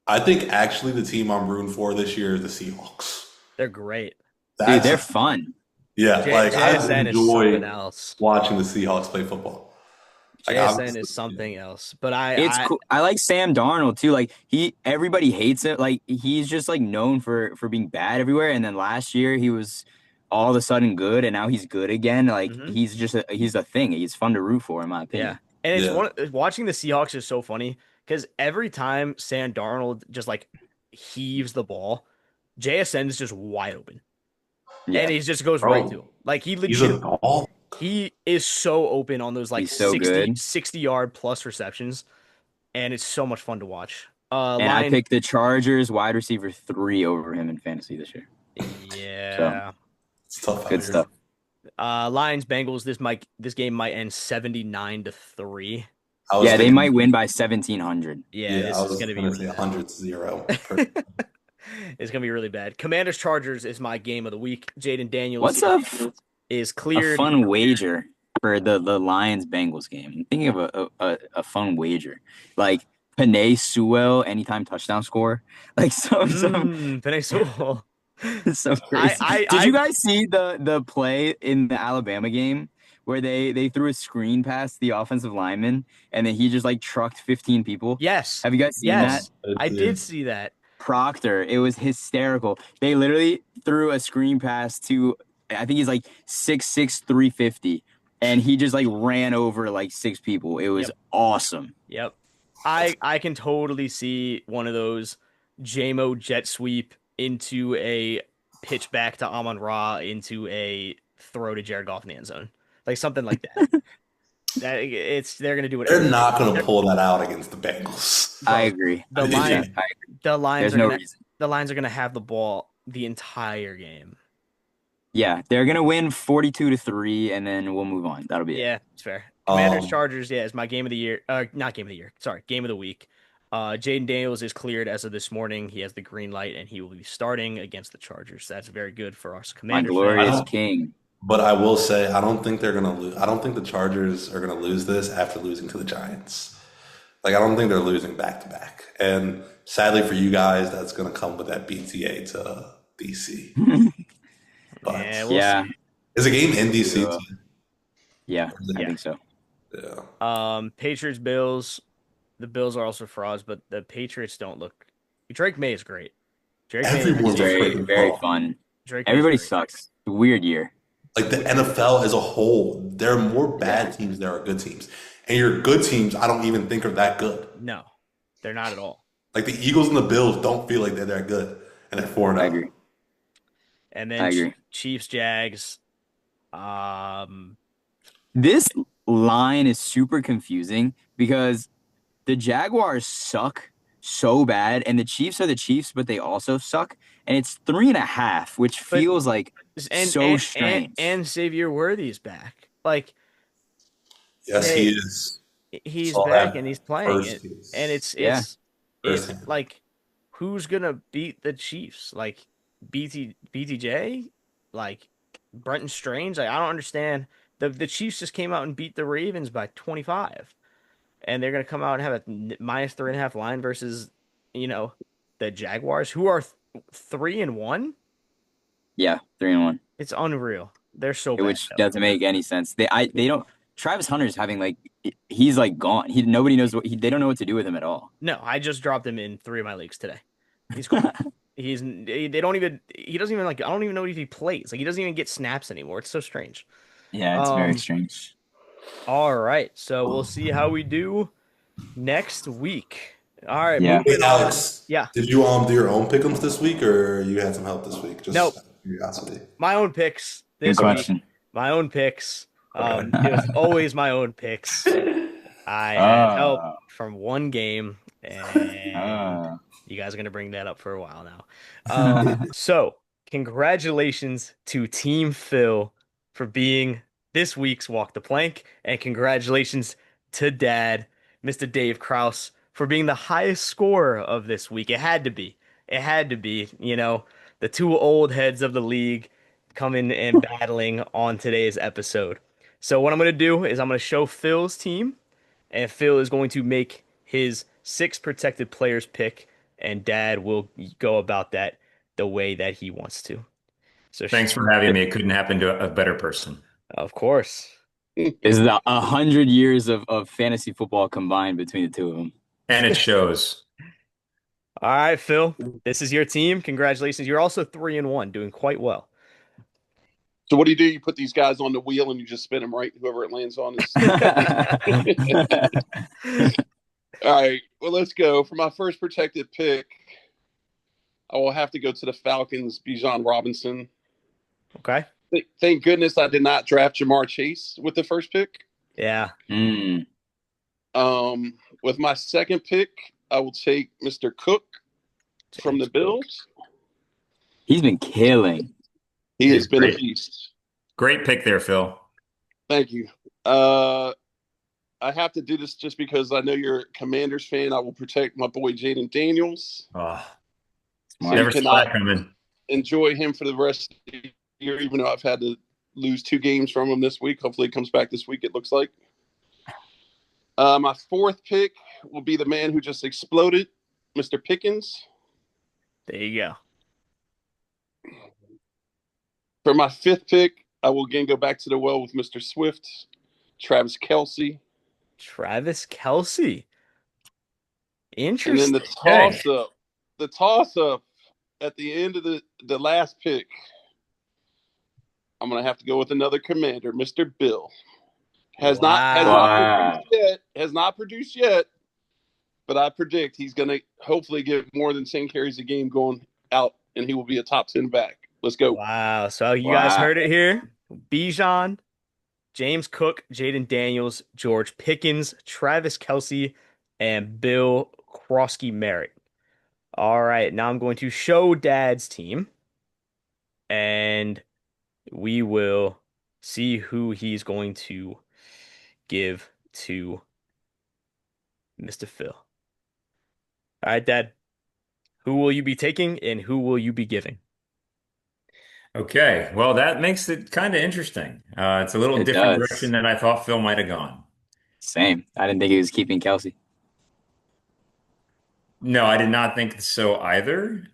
I think actually the team I'm rooting for this year is the Seahawks. they're great. Dude, That's they're fun. yeah, like I JSN is something enjoy else. watching the Seahawks play football. Like JSN obviously, is something else. But It's cool. I like Sam Darnold too. Like everybody hates it. Like he's just like known for being bad everywhere. And then last year he was all of a sudden good, and now he's good again. Like mhm. he's a thing. He's fun to root for, in my Yeah. opinion. And it's yeah, watching the Seahawks is so funny because every time Sam Darnold just like heaves the ball, JSN is just wide open. And Yeah, he just goes right to bro, him. Like he he's a legit dog. he is so open on those like he's so 60 good. 60 yard plus receptions and it's so much fun to watch. And I Lion picked the Chargers wide receiver 3 over him in fantasy this year. So yeah. It's tough out good here. stuff. Lions Bengals this game might end 79-3. I was Yeah, they thinking, might win by 1,700. Yeah, yeah, I this is was gonna be gonna say really bad. 100-0. It's gonna be really bad. Commanders Chargers is my game of the week. Jaden Daniels What's is a cleared. fun wager for the Lions Bengals game? I'm thinking of a fun wager, like Panay Sewell anytime touchdown score, like Penei Sewell. so crazy. Did you I guys see the play in the Alabama game where they threw a screen past the offensive lineman and then he just like trucked 15 people? yes. Have you guys seen that? Yes. I did see that. Proctor. It was hysterical. They literally threw a screen pass to, I think he's like 6'6", 350, and he just like ran over like 6 people. It was Yep. awesome. Yep. I can totally see one of those JMO jet sweep into a pitch back to Amon Ra into a throw to Jared Goff in the end zone. Like something like that. They're gonna do it They're every not game. gonna pull that out against the Bengals. I Bro, agree. the Yeah. line I agree. the Lions There's are no gonna reason. the Lions are gonna have the ball the entire game. Yeah, they're gonna win 42-3, and then we'll move on. That'll be it. Yeah, it's fair. Commanders Um, Chargers, yeah, is my game of the year. Not game of the year. Sorry, game of the week. Jaden Daniels is cleared as of this morning. He has the green light, and he will be starting against the Chargers. That's very good for us My Commander I glorious fans. don't, king. but I will say I don't think they're gonna lose. I don't think the Chargers are gonna lose this after losing to the Giants. Like I don't think they're losing back to back. And sadly for you guys, that's gonna come with that BTA to DC. Yeah, But we'll Yeah. see. is a game in DC Uh, too? yeah, Or is I it- Yeah. think so. Yeah. Patriots, Bills. The Bills are also frauds, but the Patriots don't look. Drake May is great. Drake May is He's Everyone's very, playing very well. fun. Drake May is Everybody great. sucks. Weird year. Like the NFL as a whole, there are more Yeah. bad teams than there are good teams. And your good teams, I don't even think are that good. No, they're not at all. Like the Eagles and the Bills don't feel like they're that good, and they're 4 I 0. agree. And then I agree. Chiefs, Jags. Um, This line is super confusing because the Jaguars suck so bad, and the Chiefs are the Chiefs, but they also suck. And it's 3.5, which but feels like and so and and strange. and Xavier Worthy is back. Like, Yes, he hey, is. he's Saw back and that he's playing first it, and case Yeah. it's firsthand. like, who's gonna beat the Chiefs? Like BTJ, like Brenton Strange. Like I don't understand. The Chiefs just came out and beat the Ravens by 25, and they're gonna come out and have a minus 3.5 line versus, you know, the Jaguars, who are 3-1. Yeah, 3-1. It's unreal. They're so bad Which though. doesn't make any sense. They don't. Travis Hunter's having like he's like gone. Nobody knows they don't know what to do with him at all. No, I just dropped him in three of my leagues today. He's gone. They don't even he doesn't even like I don't even know if he plays. Like he doesn't even get snaps anymore. It's so strange. Yeah, it's very Um, strange. all right. So we'll see how we do next week. All right, Yeah. Wait, moving on. Alex, Yeah. did you do your own pickums this week, or you had some help this week? Just Nope. out of curiosity. My own picks Good this Okay. week. question. My own picks. Okay. It was always my own picks. I had help Oh, from one game, and oh. you guys are gonna bring that up for a while now. So congratulations to Team Phil for being this week's Walk the Plank, and congratulations to Dad, Mr. Dave Kraus, for being the highest scorer of this week. It had to be. It had to be. The two old heads of the league coming and battling on today's episode. So what I'm gonna do is I'm gonna show Phil's team, and Phil is going to make his six protected players pick, and Dad will go about that the way that he wants to. So, Thanks for having me. It couldn't happen to a better person. of course. Is the 100 years of fantasy football combined between the two of them? And it shows. All right, Phil, this is your team. Congratulations. You're also 3-1, doing quite well. So what do? You put these guys on the wheel and you just spin them right. Whoever it lands on is. All right. Well, let's go. For my first protected pick, I will have to go to the Falcons, Bijan Robinson. Okay. Thank goodness I did not draft Jamar Chase with the first pick. Yeah. Mm. With my second pick, I will take Mr. Cook from the Bills. He's been killing. He has been a Great. beast. Great pick there, Phil. Thank you. I have to do this just because I know you're a Commanders fan. I will protect my boy Jaden Daniels. Oh, So never you saw cannot that coming. enjoy him for the rest of the year, even though I've had to lose 2 games from him this week. Hopefully he comes back this week, it looks like. My fourth pick will be the man who just exploded, Mr. Pickens. There you go. For my fifth pick, I will again go back to the well with Mr. Swift, Travis Kelce. Travis Kelce. And then Interesting. the toss up at the end of the last pick, I'm going to have to go with another Commander, Mr. Bill. Has not Wow. produced yet, but I predict he's going to hopefully get more than 10 carries a game going out, and he will be a top 10 back. Let's go. Wow. So you guys Wow. heard it here. Bijan, James Cook, Jaden Daniels, George Pickens, Travis Kelce, and Bill Krosky Merritt. All right. Now I'm going to show Dad's team, and we will see who he's going to give to Mr. Phil. All right, Dad. Who will you be taking and who will you be giving? Okay, well, that makes it kind of interesting. It's a little It different direction does. than I thought Phil might have gone. Same. I didn't think he was keeping Kelsey. No, I did not think so either.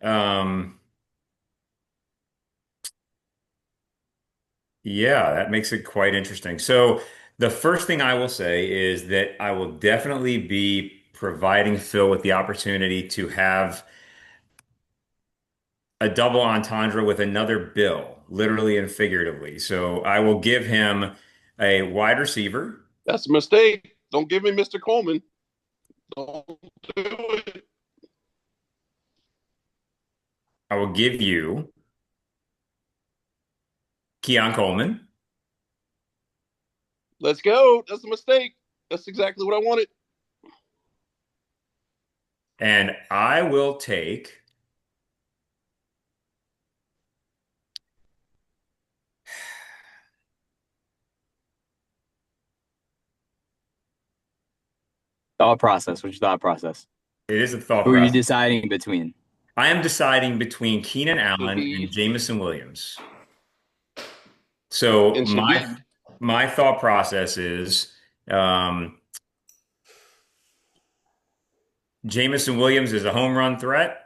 Yeah, that makes it quite interesting. So, the first thing I will say is that I will definitely be providing Phil with the opportunity to have a double entendre with another Bill, literally and figuratively. So, I will give him a wide receiver. That's a mistake. Don't give me Mr. Coleman. Don't do it. I will give you Keon Coleman, Let's go. That's a mistake. That's exactly what I wanted. and I will take. Thought process. What's your thought process? It is a thought Who are you process. deciding between? I am deciding between Keenan Allen and Shaheed Jamison Williams. So and Shaheed. my thought process is um, Jamison Williams is a home run threat.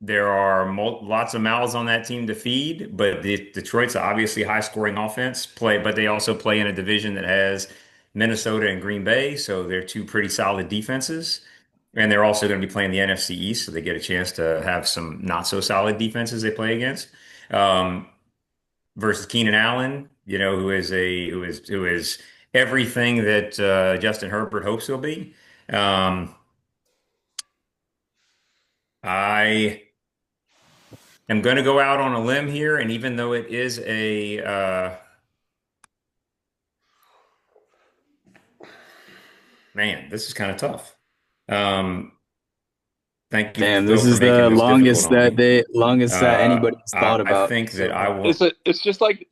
There are lots of mouths on that team to feed, but Detroit's obviously high scoring offense play, but they also play in a division that has Minnesota and Green Bay, so they're two pretty solid defenses. And they're also going to be playing the NFC East, so they get a chance to have some not so solid defenses they play against. Um, versus Keenan Allen, who is everything that Justin Herbert hopes he'll be. Um, I am going to go out on a limb here, and even though it is a man, this is kind of tough. Um, thank you, Damn, Phil, this for is the making this difficult on me. longest that anybody's thought I about think that so I far. will. It's just like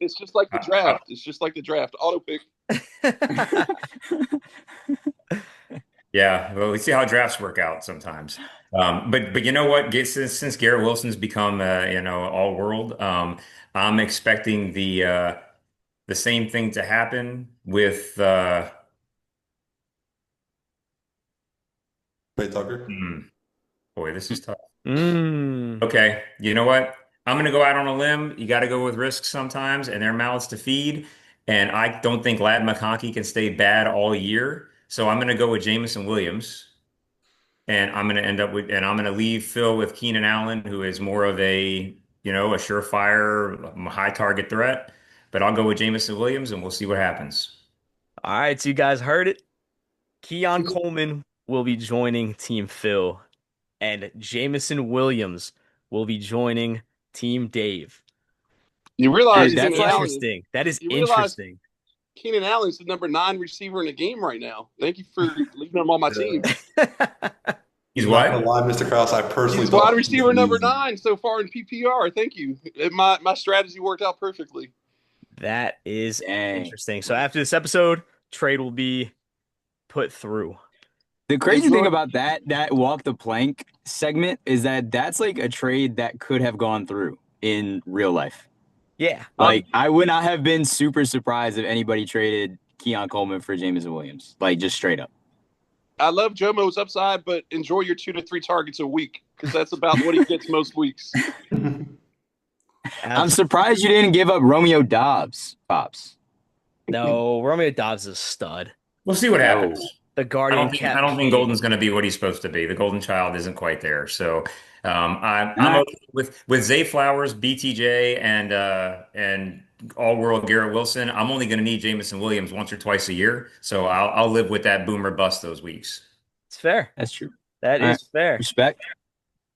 the I, draft. It's just like the draft. Auto pick. Yeah, well, we see how drafts work out sometimes. But you know what? Since Garrett Wilson's become all world, I'm expecting the same thing to happen with Wait, Tucker. boy, this is tough. Mm. Okay, you know what? I'm gonna go out on a limb. You got to go with risks sometimes, and their mouths to feed. And I don't think Lad McConkey can stay bad all year, so I'm gonna go with Jamison Williams. And I'm going to leave Phil with Keenan Allen, who is more of a surefire, high target threat. But I'll go with Jamison Williams and we'll see what happens. All right, so you guys heard it. Keon Coleman will be joining Team Phil, and Jamison Williams will be joining Team Dave. You That realize Dude, is that's Keenan like Allen. interesting. That is You realize interesting. Keenan Allen's the number 9 receiver in the game right now. Thank you for leaving him on my team. He's Not gonna what? lie, Mr. Krause. I personally He's wide thought he was receiver number losing. 9 so far in PPR. Thank you. My strategy worked out perfectly. That is dang. interesting. So after this episode, trade will be put through. The crazy thing Enjoy. about that walk the plank segment is that that's like a trade that could have gone through in real life. Yeah. Like I would not have been super surprised if anybody traded Keon Coleman for Jameson Williams. Like just straight up. I love Jomo's upside, but enjoy your 2 to 3 targets a week because that's about what he gets most weeks. I'm surprised you didn't give up Romeo Dobbs, Pops. No, Romeo Dobbs is a stud. We'll see what No. happens. The Guardian I Cat don't think King. Golden's going to be what he's supposed to be. The Golden Child isn't quite there. So I'm Nah, okay with Zay Flowers, BTJ, and all world Garrett Wilson. I'm only going to need Jamison Williams once or twice a year. So I'll live with that boomer bust those weeks. It's fair. that's true. That All right. is fair. Respect.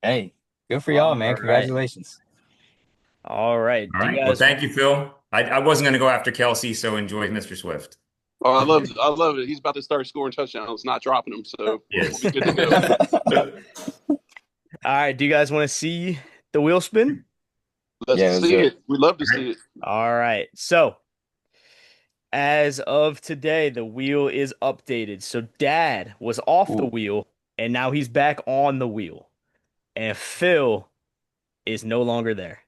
Hey, good for y'all, All man. right. Congratulations. All right. All Do you right. Well, guys? thank you, Phil. I wasn't going to go after Kelsey, so enjoy Mr. Swift. Oh, I love it. He's about to start scoring touchdowns, not dropping them. So we'll Yes. be good to go. All right. Do you guys want to see the wheel spin? Let's Yeah, let's see do it. it. We'd love to All right. see it. All right. So as of today, the wheel is updated. So Dad was off the Ooh. wheel and now he's back on the wheel, and Phil is no longer there.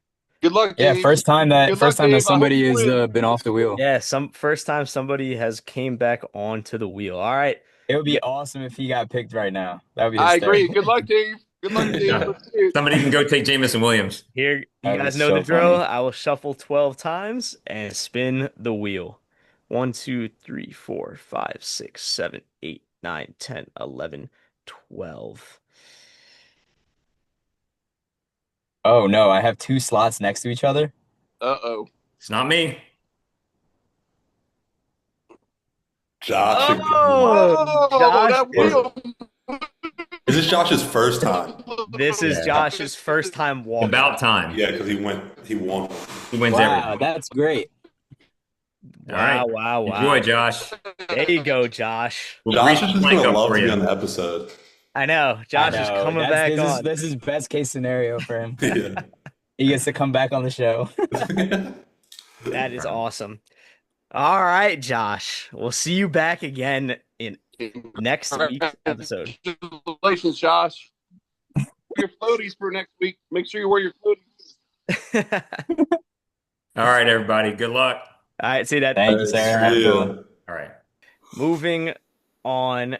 Good luck, Yeah, Dave. Good first luck, time that Dave. I hope somebody you has win. been off the wheel. Yeah, some first time somebody has came back onto the wheel. All right. It would Yeah, be awesome if he got picked right now. That would be I agree. hysterical. Good luck, Dave. Good luck, Dave. Yeah. Let's see it. Somebody can go take Jamison Williams. here you That would be guys know the so drill. funny. I will shuffle 12 times and spin the wheel. 1, 2, 3, 4, 5, 6, 7, 8, 9, 10, 11, 12. Oh no, I have two slots next to each other. Uh-oh. It's not me. Josh again. Oh, Oh, Josh that is wheel. Is this Josh's first time? this is Yeah. Josh's first time walking. About time. Yeah, because he won. He wins Wow, everything. that's great. All right. Wow, wow, wow. Enjoy, Josh. There you go, Josh. We'll Josh grease is the just plank gonna up love for to be you. on the episode. I know. I Josh is know. coming back on. This is best case scenario for him. Yeah. He gets to come back on the show. That is awesome. All right, Josh. We'll see you back again in next week's episode. Congratulations, Josh. Your floaties for next week. Make sure you wear your floaties. All right, everybody. Good luck. All right, see that. Thank you, Sarah. Have a good one. All right. Moving on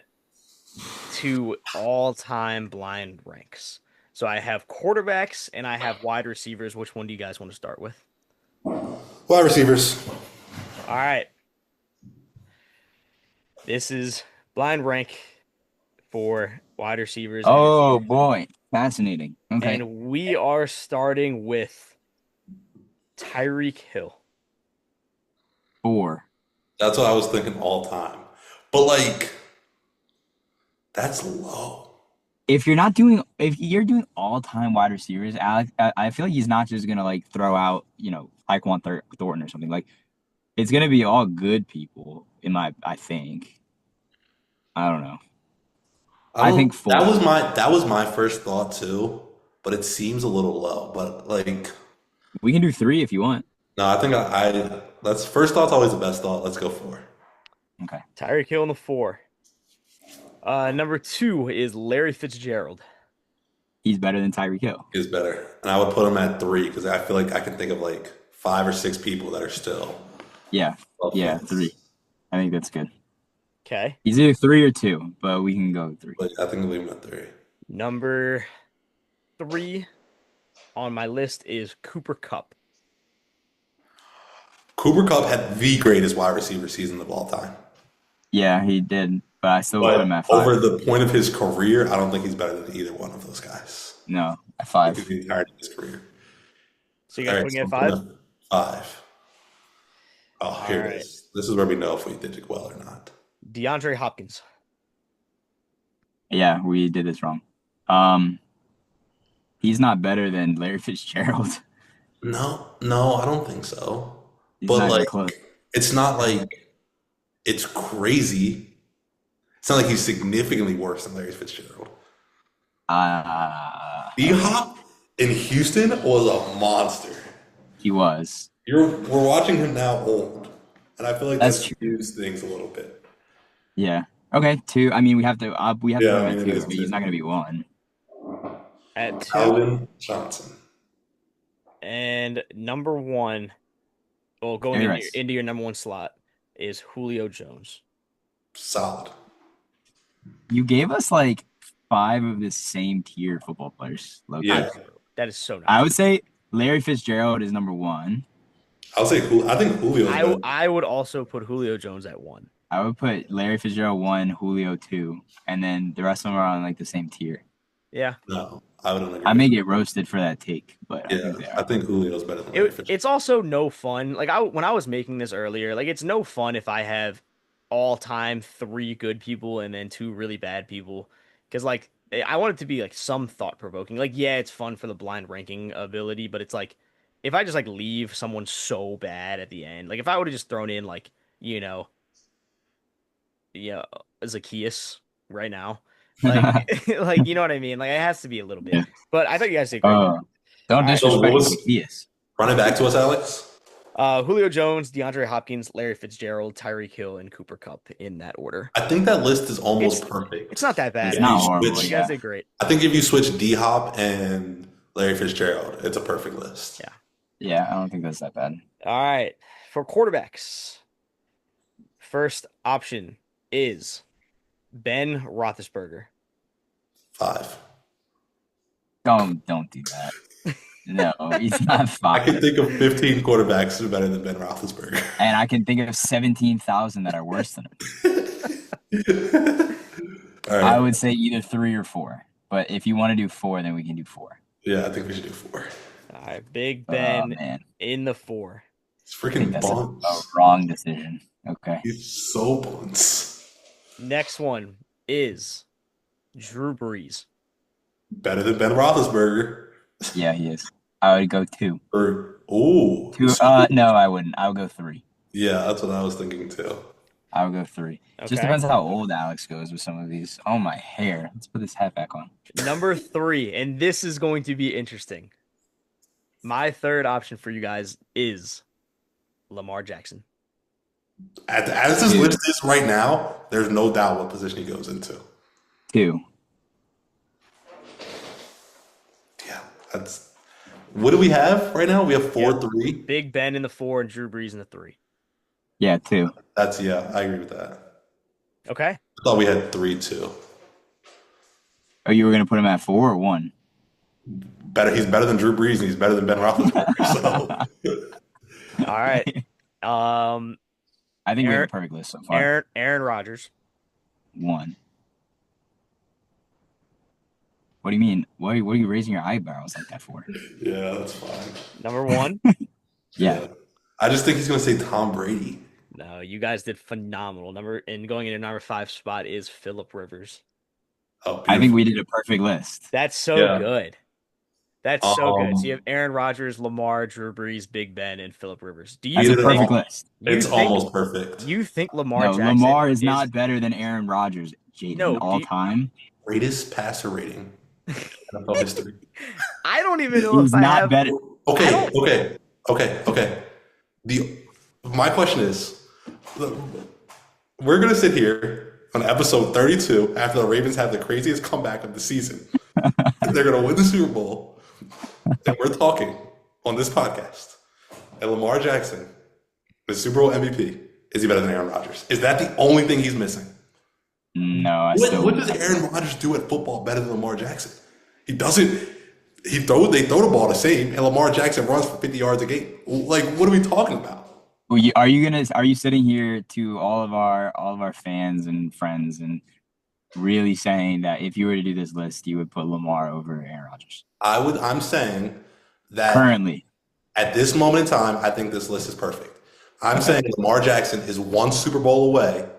to all-time blind ranks. So I have quarterbacks and I have wide receivers. Which one do you guys want to start with? Wide receivers. All right. This is blind rank for wide receivers. Oh boy, fascinating. Okay. And we are starting with Tyreek Hill. 4. That's what I was thinking all time. But like, that's low. If you're doing all-time wide receivers, Alex, I feel like he's not just gonna like throw out, Tyquan Thornton or something. Like, it's gonna be all good people. I think. I don't know. I think 4. That was my first thought too, but it seems a little low. But like, We can do 3 if you want. no, I think that's first thought's always the best thought. Let's go 4. Okay. Tyreek Hill in the 4. Number 2 is Larry Fitzgerald. He's better than Tyreek Hill. Is better, and I would put him at 3 because I feel like I can think of like 5 or 6 people that are still. Yeah. above Yeah, him. 3. I think that's good. Okay. He's either 3 or 2, but we can go 3. But I think we'll leave him at 3. Number 3 on my list is Cooper Kupp. Cooper Kupp had the greatest wide receiver season of all time. Yeah, he did, but I still put him But at 5. over the point of his career, I don't think he's better than either one of those guys. No, at Like 5. the entirety of his career. So you guys All putting it at so 5? I'm putting 5. Oh, here All it right. is. This is where we know if we did it well or not. DeAndre Hopkins. Yeah, we did this wrong. He's not better than Larry Fitzgerald. No, I don't think so. He's But not even like, close. it's not like it's crazy. It's not like he's significantly worse than Larry Fitzgerald. D-Hop in Houston was a monster. He was. We're watching him now old, and I feel like That's that true. skews things a little bit. Yeah. Okay, 2. I mean, we have to put him Yeah, I at mean, 2, it is but he's 2. not going to be 1. At 2. Calvin Johnson. And number 1, well, going Very into, nice. into your number 1 slot is Julio Jones. Solid. You gave us like 5 of the same tier football players. Low-key. Yeah. That is so nice. I would say Larry Fitzgerald is number 1. I'll say I think Julio's better. I would also put Julio Jones at 1. I would put Larry Fitzgerald 1, Julio 2, and then the rest of them are on like the same tier. Yeah. No, I wouldn't agree. I may get roasted for that take, but I Yeah, think they I are. think Julio's better than Larry Fitzgerald. It's also no fun. Like when I was making this earlier, like it's no fun if I have all-time 3 good people and then 2 really bad people. Because like I want it to be like some thought-provoking. Like, yeah, it's fun for the blind ranking ability, but it's like if I just like leave someone so bad at the end, like if I would have just thrown in like, Zacchaeus right now. Like like you know what I mean? Like it has to be a little bit. Yeah. But I thought you guys did great. Don't right, so what disrespect was- Zacchaeus. Run it back to us, Alex. Julio Jones, DeAndre Hopkins, Larry Fitzgerald, Tyreek Hill, and Cooper Kupp in that order. I think that list is It's almost perfect. it's not that bad, It's If you not actually. horrible. switch, You guys Yeah. did great. I think if you switch D Hop and Larry Fitzgerald, it's a perfect list. Yeah. Yeah. I don't think that's that bad. All right. For quarterbacks, first option is Ben Roethlisberger. 5. Don't do that. No, he's not I can 5. think of 15 quarterbacks who are better than Ben Roethlisberger. And I can think of 17,000 that are worse than him. All I right. would say either 3 or 4. But if you want to do 4, then we can do 4. Yeah, I think we should do 4. All right. Big Oh, Ben man. in the 4. It's I think freaking that's a bunts. wrong decision. Okay. He's so bunts. Next one is Drew Brees. Better than Ben Roethlisberger. Yeah, he is. I would go 2. Or 2. No, I wouldn't. I would go 3. yeah, that's what I was thinking too. I would go 3. Just Okay. depends how old Alex goes with some of these. Oh, my hair. Let's put this hat back on. Number 3, and this is going to be interesting. My third option for you guys is Lamar Jackson. As this list is right now, there's no doubt what position he goes into. 2. Yeah, that's. What do we have right now? We have 4-3. Big Ben in the 4 and Drew Brees in the 3. Yeah, 2. That's I agree with that. Okay. I thought we had 3-2. Oh, you were going to put him at 4 or 1? He's better than Drew Brees and he's better than Ben Roethlisberger. So All right. I think we have a perfect list so far. Aaron Rodgers. 1. What do you mean? What are you raising your eyebrows like that for? yeah, that's fine. Number 1. Yeah. I just think he's gonna say Tom Brady. No, you guys did phenomenal. Going into number 5 spot is Philip Rivers. Oh, I think we did a perfect list. That's so Yeah. good. That's so good. So you have Aaron Rodgers, Lamar, Drew Brees, Big Ben, and Philip Rivers. Do you That's a did it perfect all. list. It's almost perfect. You think Lamar No, Jackson Lamar is not better than Aaron Rodgers, Jaden, No, all time. Greatest passer rating in NFL history. I don't even know He's if I not have better. Okay. My question is, we're gonna sit here on episode 32 after the Ravens have the craziest comeback of the season. They're gonna win the Super Bowl, and we're talking on this podcast. And Lamar Jackson, the Super Bowl MVP, is he better than Aaron Rodgers? Is that the only thing he's missing? No, What does Aaron Rodgers do at football better than Lamar Jackson? He doesn't. They throw the ball the same, and Lamar Jackson runs for 50 yards a game. Like, what are we talking about? Well, are you sitting here to all of our fans and friends and really saying that if you were to do this list, you would put Lamar over Aaron Rodgers? I'm saying that Currently. at this moment in time, I think this list is perfect. I'm saying Lamar Jackson is one Super Bowl away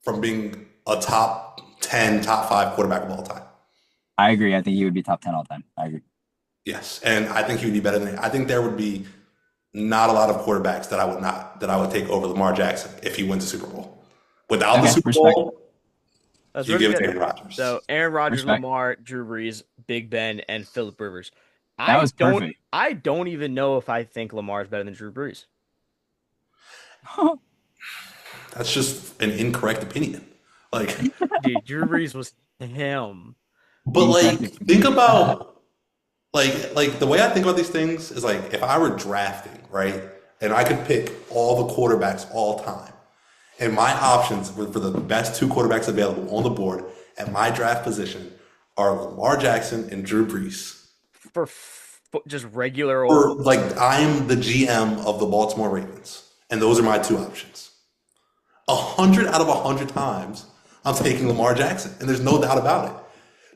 from being a top 10, top 5 quarterback of all time. I agree. I think he would be top 10 all time. I agree. Yes, and I think he would be better than. I think there would be not a lot of quarterbacks that I would take over Lamar Jackson if he wins the Super Bowl. Without the Super Bowl, That's you really give it good. to Aaron Rodgers. So Aaron Rodgers, Respect. Lamar, Drew Brees, Big Ben, and Philip Rivers. That was perfect. I don't even know if I think Lamar is better than Drew Brees. That's just an incorrect opinion. Like, Dude, Drew Brees was him. but like, think about like the way I think about these things is like if I were drafting, right, and I could pick all the quarterbacks all time, and my options were for the best 2 quarterbacks available on the board at my draft position are Lamar Jackson and Drew Brees. For just regular Or old. like I'm the GM of the Baltimore Ravens, and those are my 2 options. 100 out of 100 times, I'm taking Lamar Jackson, and there's no doubt about it.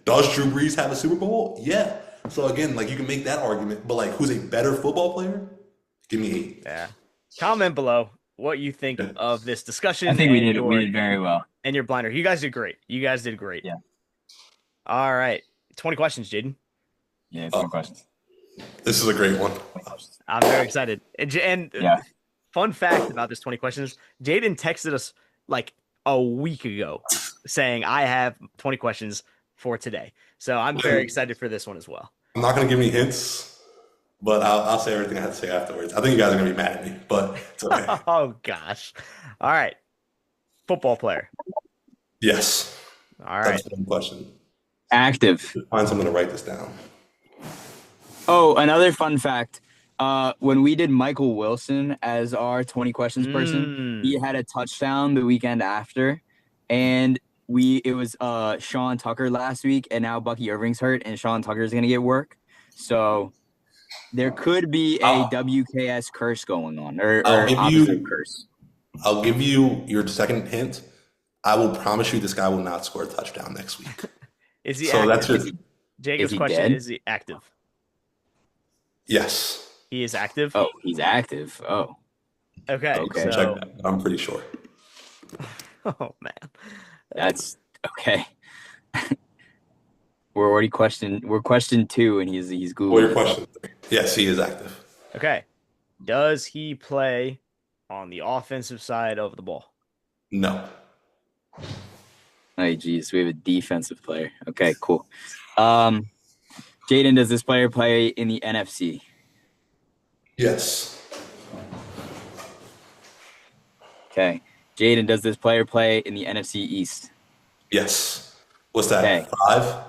Does Drew Brees have a Super Bowl? Yeah. So again, like you can make that argument, but like who's a better football player? Give me 8. Yeah. Comment below what you think of this discussion. I think we and did very well. And your blinder. You guys did great. Yeah. All right. 20 questions, Jaden. Yeah, 4 questions. This is a great one. I'm very excited. And Yeah. fun fact about this 20 questions, Jaden texted us like a week ago saying, I have 20 questions for today. So I'm very excited for this one as well. I'm not going to give any hints. but I'll say everything I have to say afterwards. I think you guys are gonna be mad at me, but it's okay. Oh gosh. All right. Football player. Yes, All right. that's one question. Active. Find something to write this down. Oh, another fun fact. When we did Michael Wilson as our 20 questions person, he Mm. had a touchdown the weekend after, and it was Sean Tucker last week, and now Bucky Irving's hurt, and Sean Tucker's gonna get work. So there could be a I'll, WKS curse going on, I'll or give opposite of you curse. I'll give you your second hint. I will promise you this guy will not score a touchdown next week. Is he So that's active? just Is Jacob's he question, dead? is he active? yes. He is active. Oh, he's active. Oh, Okay. Okay. Check So, that. But I'm pretty sure. oh man. that's okay. We're question 2, and he's What are your googling it. questions? Yes, he is active. Okay. Does he play on the offensive side of the ball? No. Oh, geez, we have a defensive player. Okay, cool. Jaden, does this player play in the NFC? Yes. Okay. Jaden, does this player play in the NFC East? Yes. What's that? Okay. 5?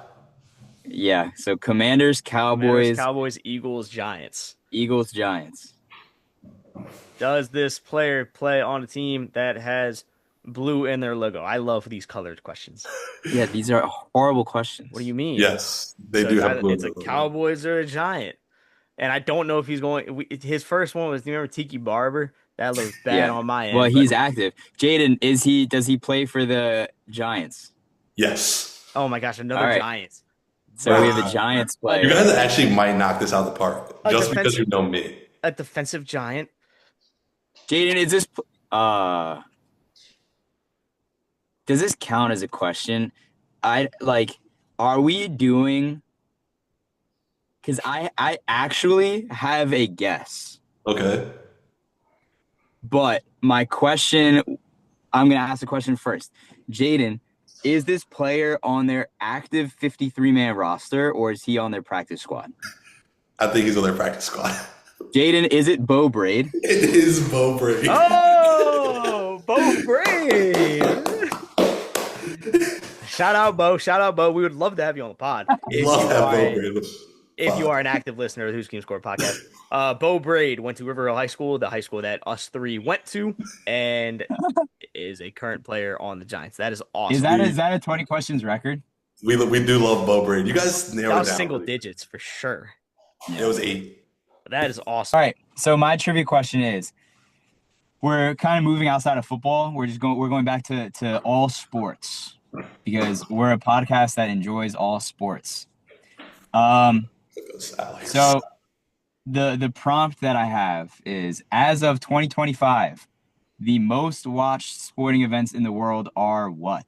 Yeah. So Commanders, Commanders, Cowboys, Cowboys, Eagles, Giants. Eagles, Giants. Does this player play on a team that has blue in their logo? I love these colored questions. Yeah, these are horrible questions. What do you mean? Yes. They So do it's have either- blue. It's a Cowboys or a Giant. And I don't know if he's going. His first one was, do you remember Tiki Barber? That looks bad Yeah. on my end. Well, but- he's active. Jaden, does he play for the Giants? Yes. Oh my gosh, another All right. Giants. So we have Wow. a Giants You player. guys actually might knock this out of the park A just because defensive- you know me. A defensive giant. Jaden, does this count as a question? Are we doing? Because I actually have a guess, Okay. but my question, I'm gonna ask the question first. Jaden, is this player on their active 53-man roster, or is he on their practice squad? I think he's on their practice squad. Jaden, is it Bo Braid? It is Bo Brady. Oh, Bo Braid. Shout out, Bo. Shout out, Bo. We would love to have you on the pod. Love that Bo Brady. If you are an active listener of the Who's Game Score podcast, Bo Braid went to Riverville High School, the high school that us three went to, and is a current player on the Giants. That is awesome. Is that a 20 questions record? We do love Bo Brady. You guys nailed That it was down. single digits for sure. It was 8. That is awesome. All right. So my trivia question is, we're kind of moving outside of football. We're going back to all sports because we're a podcast that enjoys all sports. So the prompt that I have is, as of 2025, the most watched sporting events in the world are what?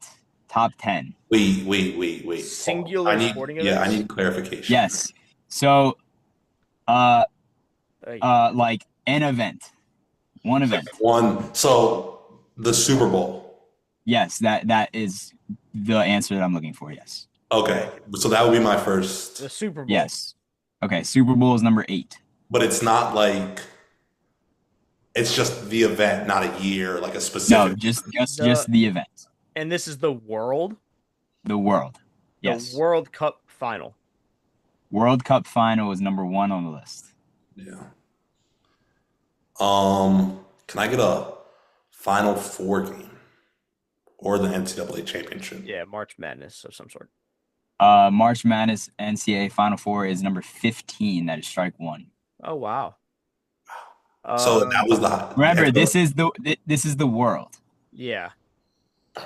Top 10. Wait. Singular sporting Yeah, I events? need clarification. Yes. So like an event. One event. So the Super Bowl. Yes, that is the answer that I'm looking for. Yes. Okay. So that would be my first. The Super Bowl. Yes. Okay. Super Bowl is number 8. But it's not like it's just the event, not a year, like a specific. No, just the event. And this is the world. The world. The Yes. World Cup final. World Cup final is number 1 on the list. Yeah. Can I get a Final Four game or the NCAA championship? Yeah, March Madness of some sort. March Madness NCAA Final Four is number 15. That is strike 1. Oh wow. So that was the. Remember, yeah, this is the world. Yeah.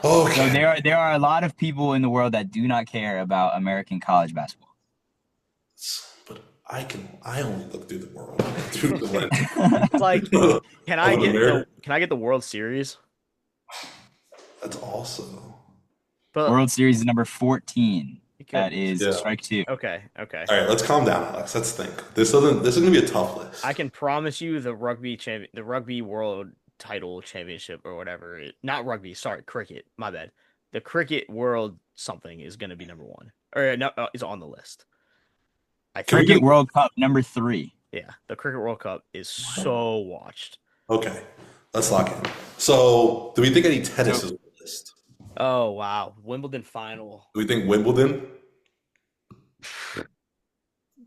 Okay. So there are a lot of people in the world that do not care about American college basketball. But I only look through the world. Through the lens. It's like, can I Of get the World Series? That's awesome. But World Series is number 14. because- That is Yeah. strike 2. okay. All right, let's calm down, Alex. Let's think. This is gonna be a tough list. I can promise you the rugby world title championship or whatever. Not rugby, sorry, cricket. My bad. The cricket world something is going to be number 1 or no, is on the list. I think. Cricket World Cup number 3. Yeah, the Cricket World Cup is so watched. Okay, let's lock in. So, do we think any tennis So is on the list? Oh wow, Wimbledon final. Do we think Wimbledon?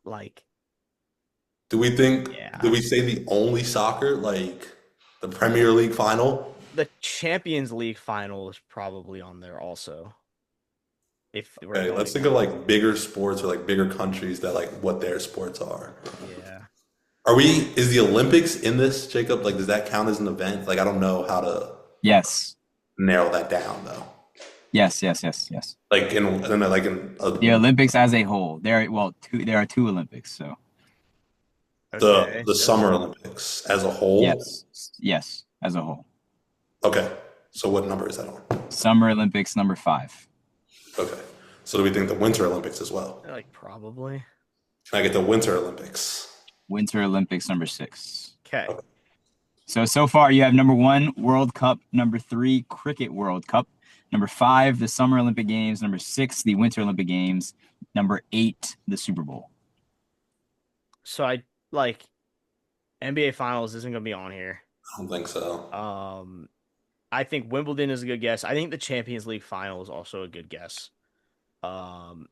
Like, Do we think? Do yeah. we say the only soccer like the Premier League final? The Champions League final is probably on there also. If we're Okay, let's going think of like, like bigger sports or like bigger countries that like what their sports are. yeah. Are we? Is the Olympics in this, Jacob? Like, does that count as an event? Like, I don't know how to yes, narrow that down though. yes. Like in The Olympics as a whole. There are two Olympics. So Okay. the Summer Olympics as a whole. yes, as a whole. Okay, so what number is that on? Summer Olympics number 5. Okay, so do we think the Winter Olympics as well? Like probably. Can I get the Winter Olympics? Winter Olympics number 6. Okay. So far you have number 1 World Cup, number 3 Cricket World Cup, number 5 the Summer Olympic Games, number 6 the Winter Olympic Games, number 8 the Super Bowl. So I like NBA Finals isn't gonna be on here. I don't think so. Um, I think Wimbledon is a good guess. I think the Champions League final is also a good guess. Um,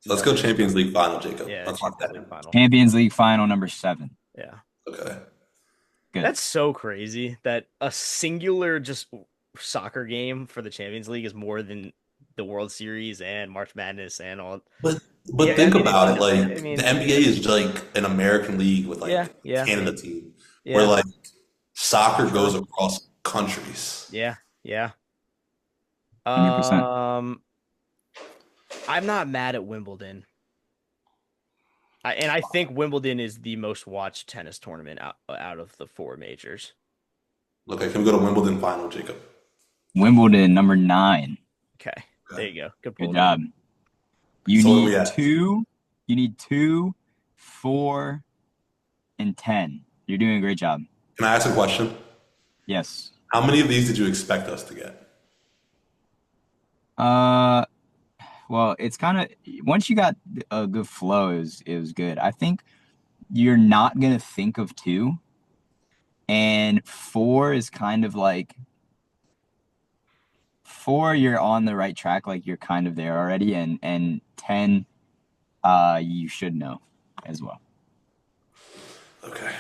Let's but go Champions League final, Jacob. yeah, Let's lock Champions that League in. final. Champions League final number 7. Yeah. Okay. Good. That's so crazy that a singular just soccer game for the Champions League is more than the World Series and March Madness and all. But Yeah, I think mean, about it. I Like mean, the NBA is like an American league with yeah, like yeah, Canada team, where yeah, like soccer sure. goes across countries. Yeah, yeah. 100%. I'm not mad at Wimbledon. I think Wimbledon is the most watched tennis tournament out of the 4 majors. Okay, can we go to Wimbledon final, Jacob? Wimbledon number 9. Okay, there you go. Good Good pull. job. You So what are we need at? 2. You need 2, 4, and 10. You're doing a great job. Can I ask a question? Yes. How many of these did you expect us to get? Well, it's kind of once you got a good flow, it was good. I think you're not gonna think of 2, and 4 is kind of like 4. You're on the right track, like you're kind of there already, and 10, you should know as well. Okay.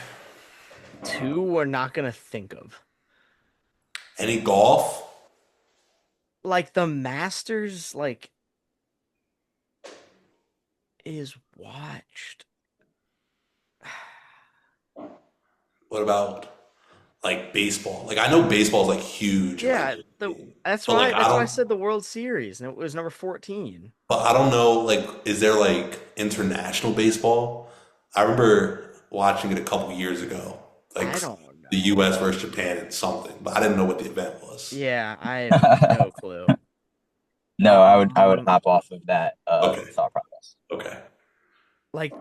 2 we're not gonna think of. Any golf? Like the Masters, like is watched. What about like baseball? Like I know baseball is like huge. in, Yeah, like, that's but like why I I don't. said the World Series, and it was number 14. But I don't know. Like, is there like international baseball? I remember watching it a couple years ago, like I don't the know. U.S. versus Japan and something, but I didn't know what the event was. Yeah, I have no clue. No, I would Um, hop off of that Okay. thought process. Okay. like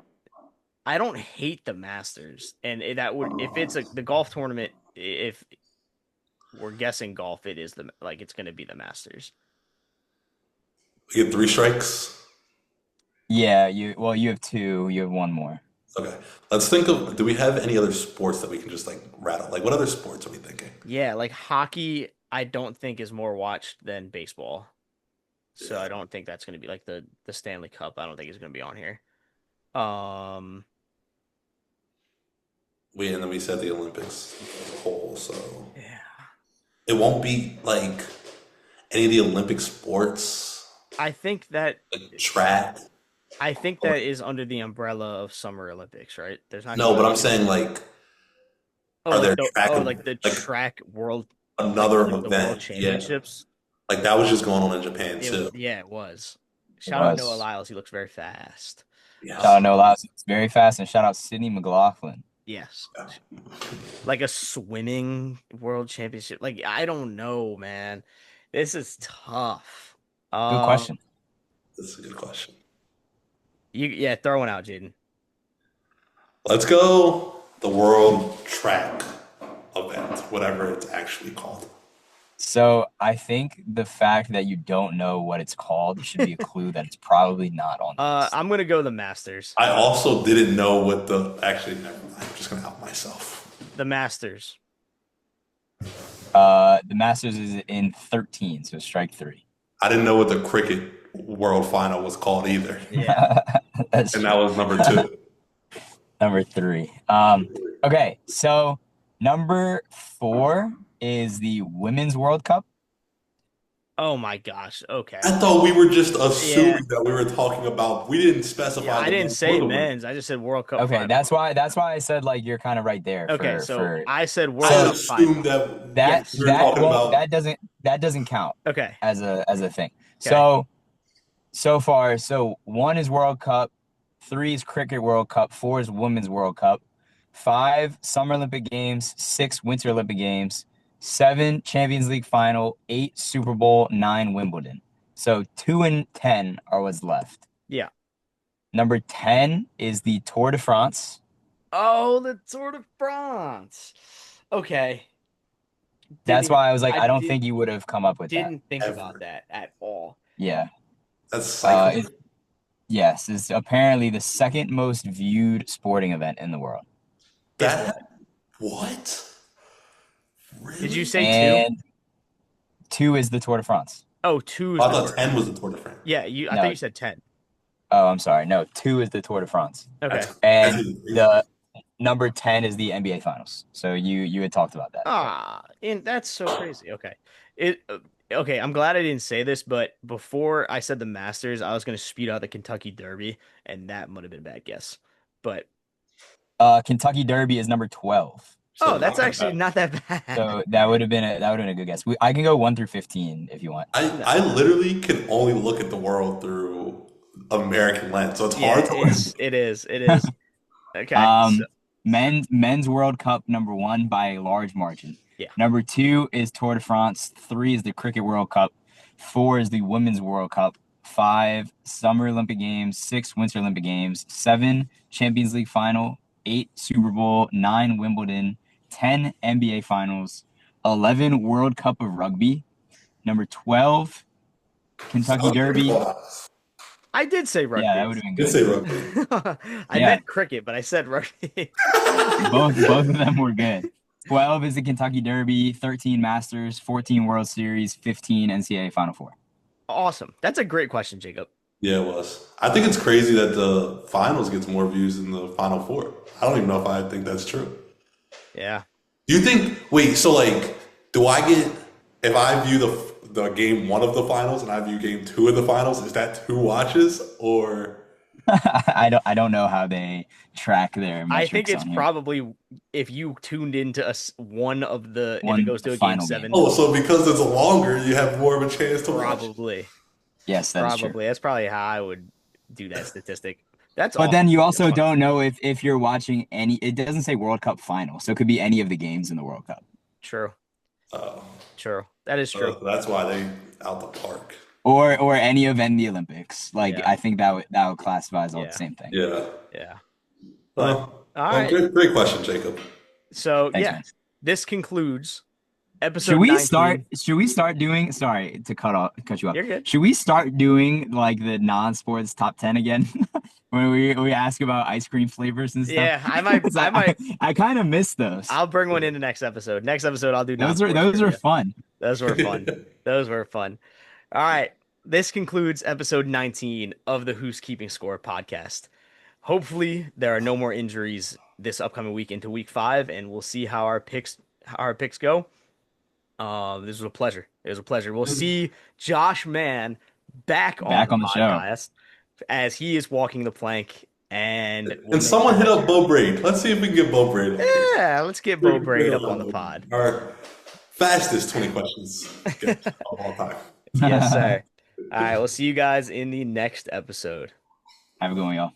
I don't hate the Masters, and that would if it's the golf tournament. If we're guessing golf, it is it's going to be the Masters. We get 3 strikes. Yeah, you have 2, you have 1 more. Okay. Let's think of. Do we have any other sports that we can just like rattle? Like, what other sports are we thinking? Yeah, like hockey, I don't think is more watched than baseball. So I don't think that's going to be like the Stanley Cup. I don't think is going to be on here. Um, And then we said the Olympics as a whole, so yeah, it won't be like any of the Olympic sports, I think that like track. is under the umbrella of Summer Olympics, right? There's not. No, but I'm saying like, are there track like the like track world, another the World event? Yeah, Championships. like that was just going on in Japan too. Yeah, it was. It Shout out was. Noah Lyles. He looks very fast. Yes. Shout out Noah Lyles. It's very fast, and shout out Sydney McLaughlin. Yes. Like a swimming world championship. Like, I don't know, man. This is tough. Good question. This is a good question. Yeah, throw one out, Jaden. Let's go the World Track event, whatever it's actually called. So I think the fact that you don't know what it's called should be a clue that it's probably not on the list. I'm gonna go the Masters. I also didn't know what the actually. Never mind. I'm just gonna out myself. The Masters. The Masters is in 13, so strike three. I didn't know what the cricket World Final was called either, Yeah. That's and true. that was number two. Number three. Okay, so number four is the Women's World Cup. Oh my gosh. Okay. I thought we were just assuming Yeah. that we were talking about. We didn't specify Yeah, I the didn't men's or say the women. men's. I just said World Cup Okay, final. that's why I said like you're kind of right there Okay, for so for I said World I Cup final. assumed that that Yes. we were that talking won't about. that doesn't count Okay. as a thing. Okay. So far, so one is World Cup, three is Cricket World Cup, four is Women's World Cup, five Summer Olympic Games, six Winter Olympic Games, seven Champions League final, eight Super Bowl, nine Wimbledon. So 2 and 10 are what's left. Yeah. Number 10 is the Tour de France. Oh, the Tour de France. Okay. That's Didn't why I was like, I don't did, think you would have come up with that. didn't think Ever. about that at all. Yeah. That's cycling. Yes, it's apparently the second most viewed sporting event in the world. That what? Really? Did you say two? And two is the Tour de France. Oh, two is I the thought Tour. 10 was the Tour de France. Yeah, I No. thought you said 10. Oh, I'm sorry. No, two is the Tour de France. Okay. And That's crazy. the number 10 is the NBA Finals. So you had talked about that. And that's so crazy. Okay. Okay, I'm glad I didn't say this, but before I said the Masters, I was going to speed out the Kentucky Derby, and that would have been a bad guess. But Kentucky Derby is number 12. So that's not that actually bad. not that bad. So that would have been a good guess. I can go 1 through 15 if you want. I literally can only look at the world through American lens, so it's Yeah, hard to it is. Okay. So, Men's World Cup number 1 by a large margin. Yeah. Number 2 is Tour de France. 3 is the Cricket World Cup. 4 is the Women's World Cup. 5 Summer Olympic Games. 6 Winter Olympic Games. 7 Champions League Final. 8 Super Bowl. 9 Wimbledon. 10 NBA Finals. 11 World Cup of Rugby. Number 12 Kentucky Derby. I did say rugby. Yeah, that would have been Did good. say rugby. I Yeah. meant cricket, but I said rugby. Both of them were good. 12 is the Kentucky Derby, 13 Masters, 14 World Series, 15 NCAA Final Four. Awesome. That's a great question, Jacob. Yeah, it was. I think it's crazy that the finals gets more views than the Final Four. I don't even know if I think that's true. Yeah. Do you think? Wait, so like, do I get if I view the game one of the finals and I view game two of the finals? Is that two watches or? I don't know how they track their I think metrics it's on here. probably if you tuned into one of the if One it goes to a game final 7. Oh, so because it's longer, you have more of a chance to watch. Probably. Yes, that's true. Probably. That's probably how I would do that statistic. That's But awesome. then you also That's fun. don't know if you're watching any. It doesn't say World Cup final, so it could be any of the games in the World Cup, True. Oh, True. That is true. so that's why they out the park. or any event in the Olympics. Like Yeah. I think that would classify as all Yeah. the same thing. Yeah. Yeah. But Well, all right. great question, Jacob. So Thanks, yeah, man. this concludes episode Should we 19. start doing, sorry to cut you off. You're good. Should we start doing like the non-sports top 10 again? When we ask about ice cream flavors and stuff? Yeah, I might 'Cause I might I kind of miss those. I'll bring one in the next episode. Next episode I'll do Those are non-sports trivia. fun. Those were fun. Those were fun. All right. This concludes episode 19 of the Who's Keeping Score podcast. Hopefully there are no more injuries this upcoming week into week 5, and we'll see how our picks go. This was a pleasure. It was a pleasure. We'll see Josh Mann back on the show. podcast as he is walking the plank. And we'll And make someone sure- hit up Bo Braid. Let's see if we can get Bo Braid. Yeah, let's get Bo Braid up on the pod. Our fastest 20 questions of all time. Yes, sir. All right, we'll see you guys in the next episode. Have a good one, y'all.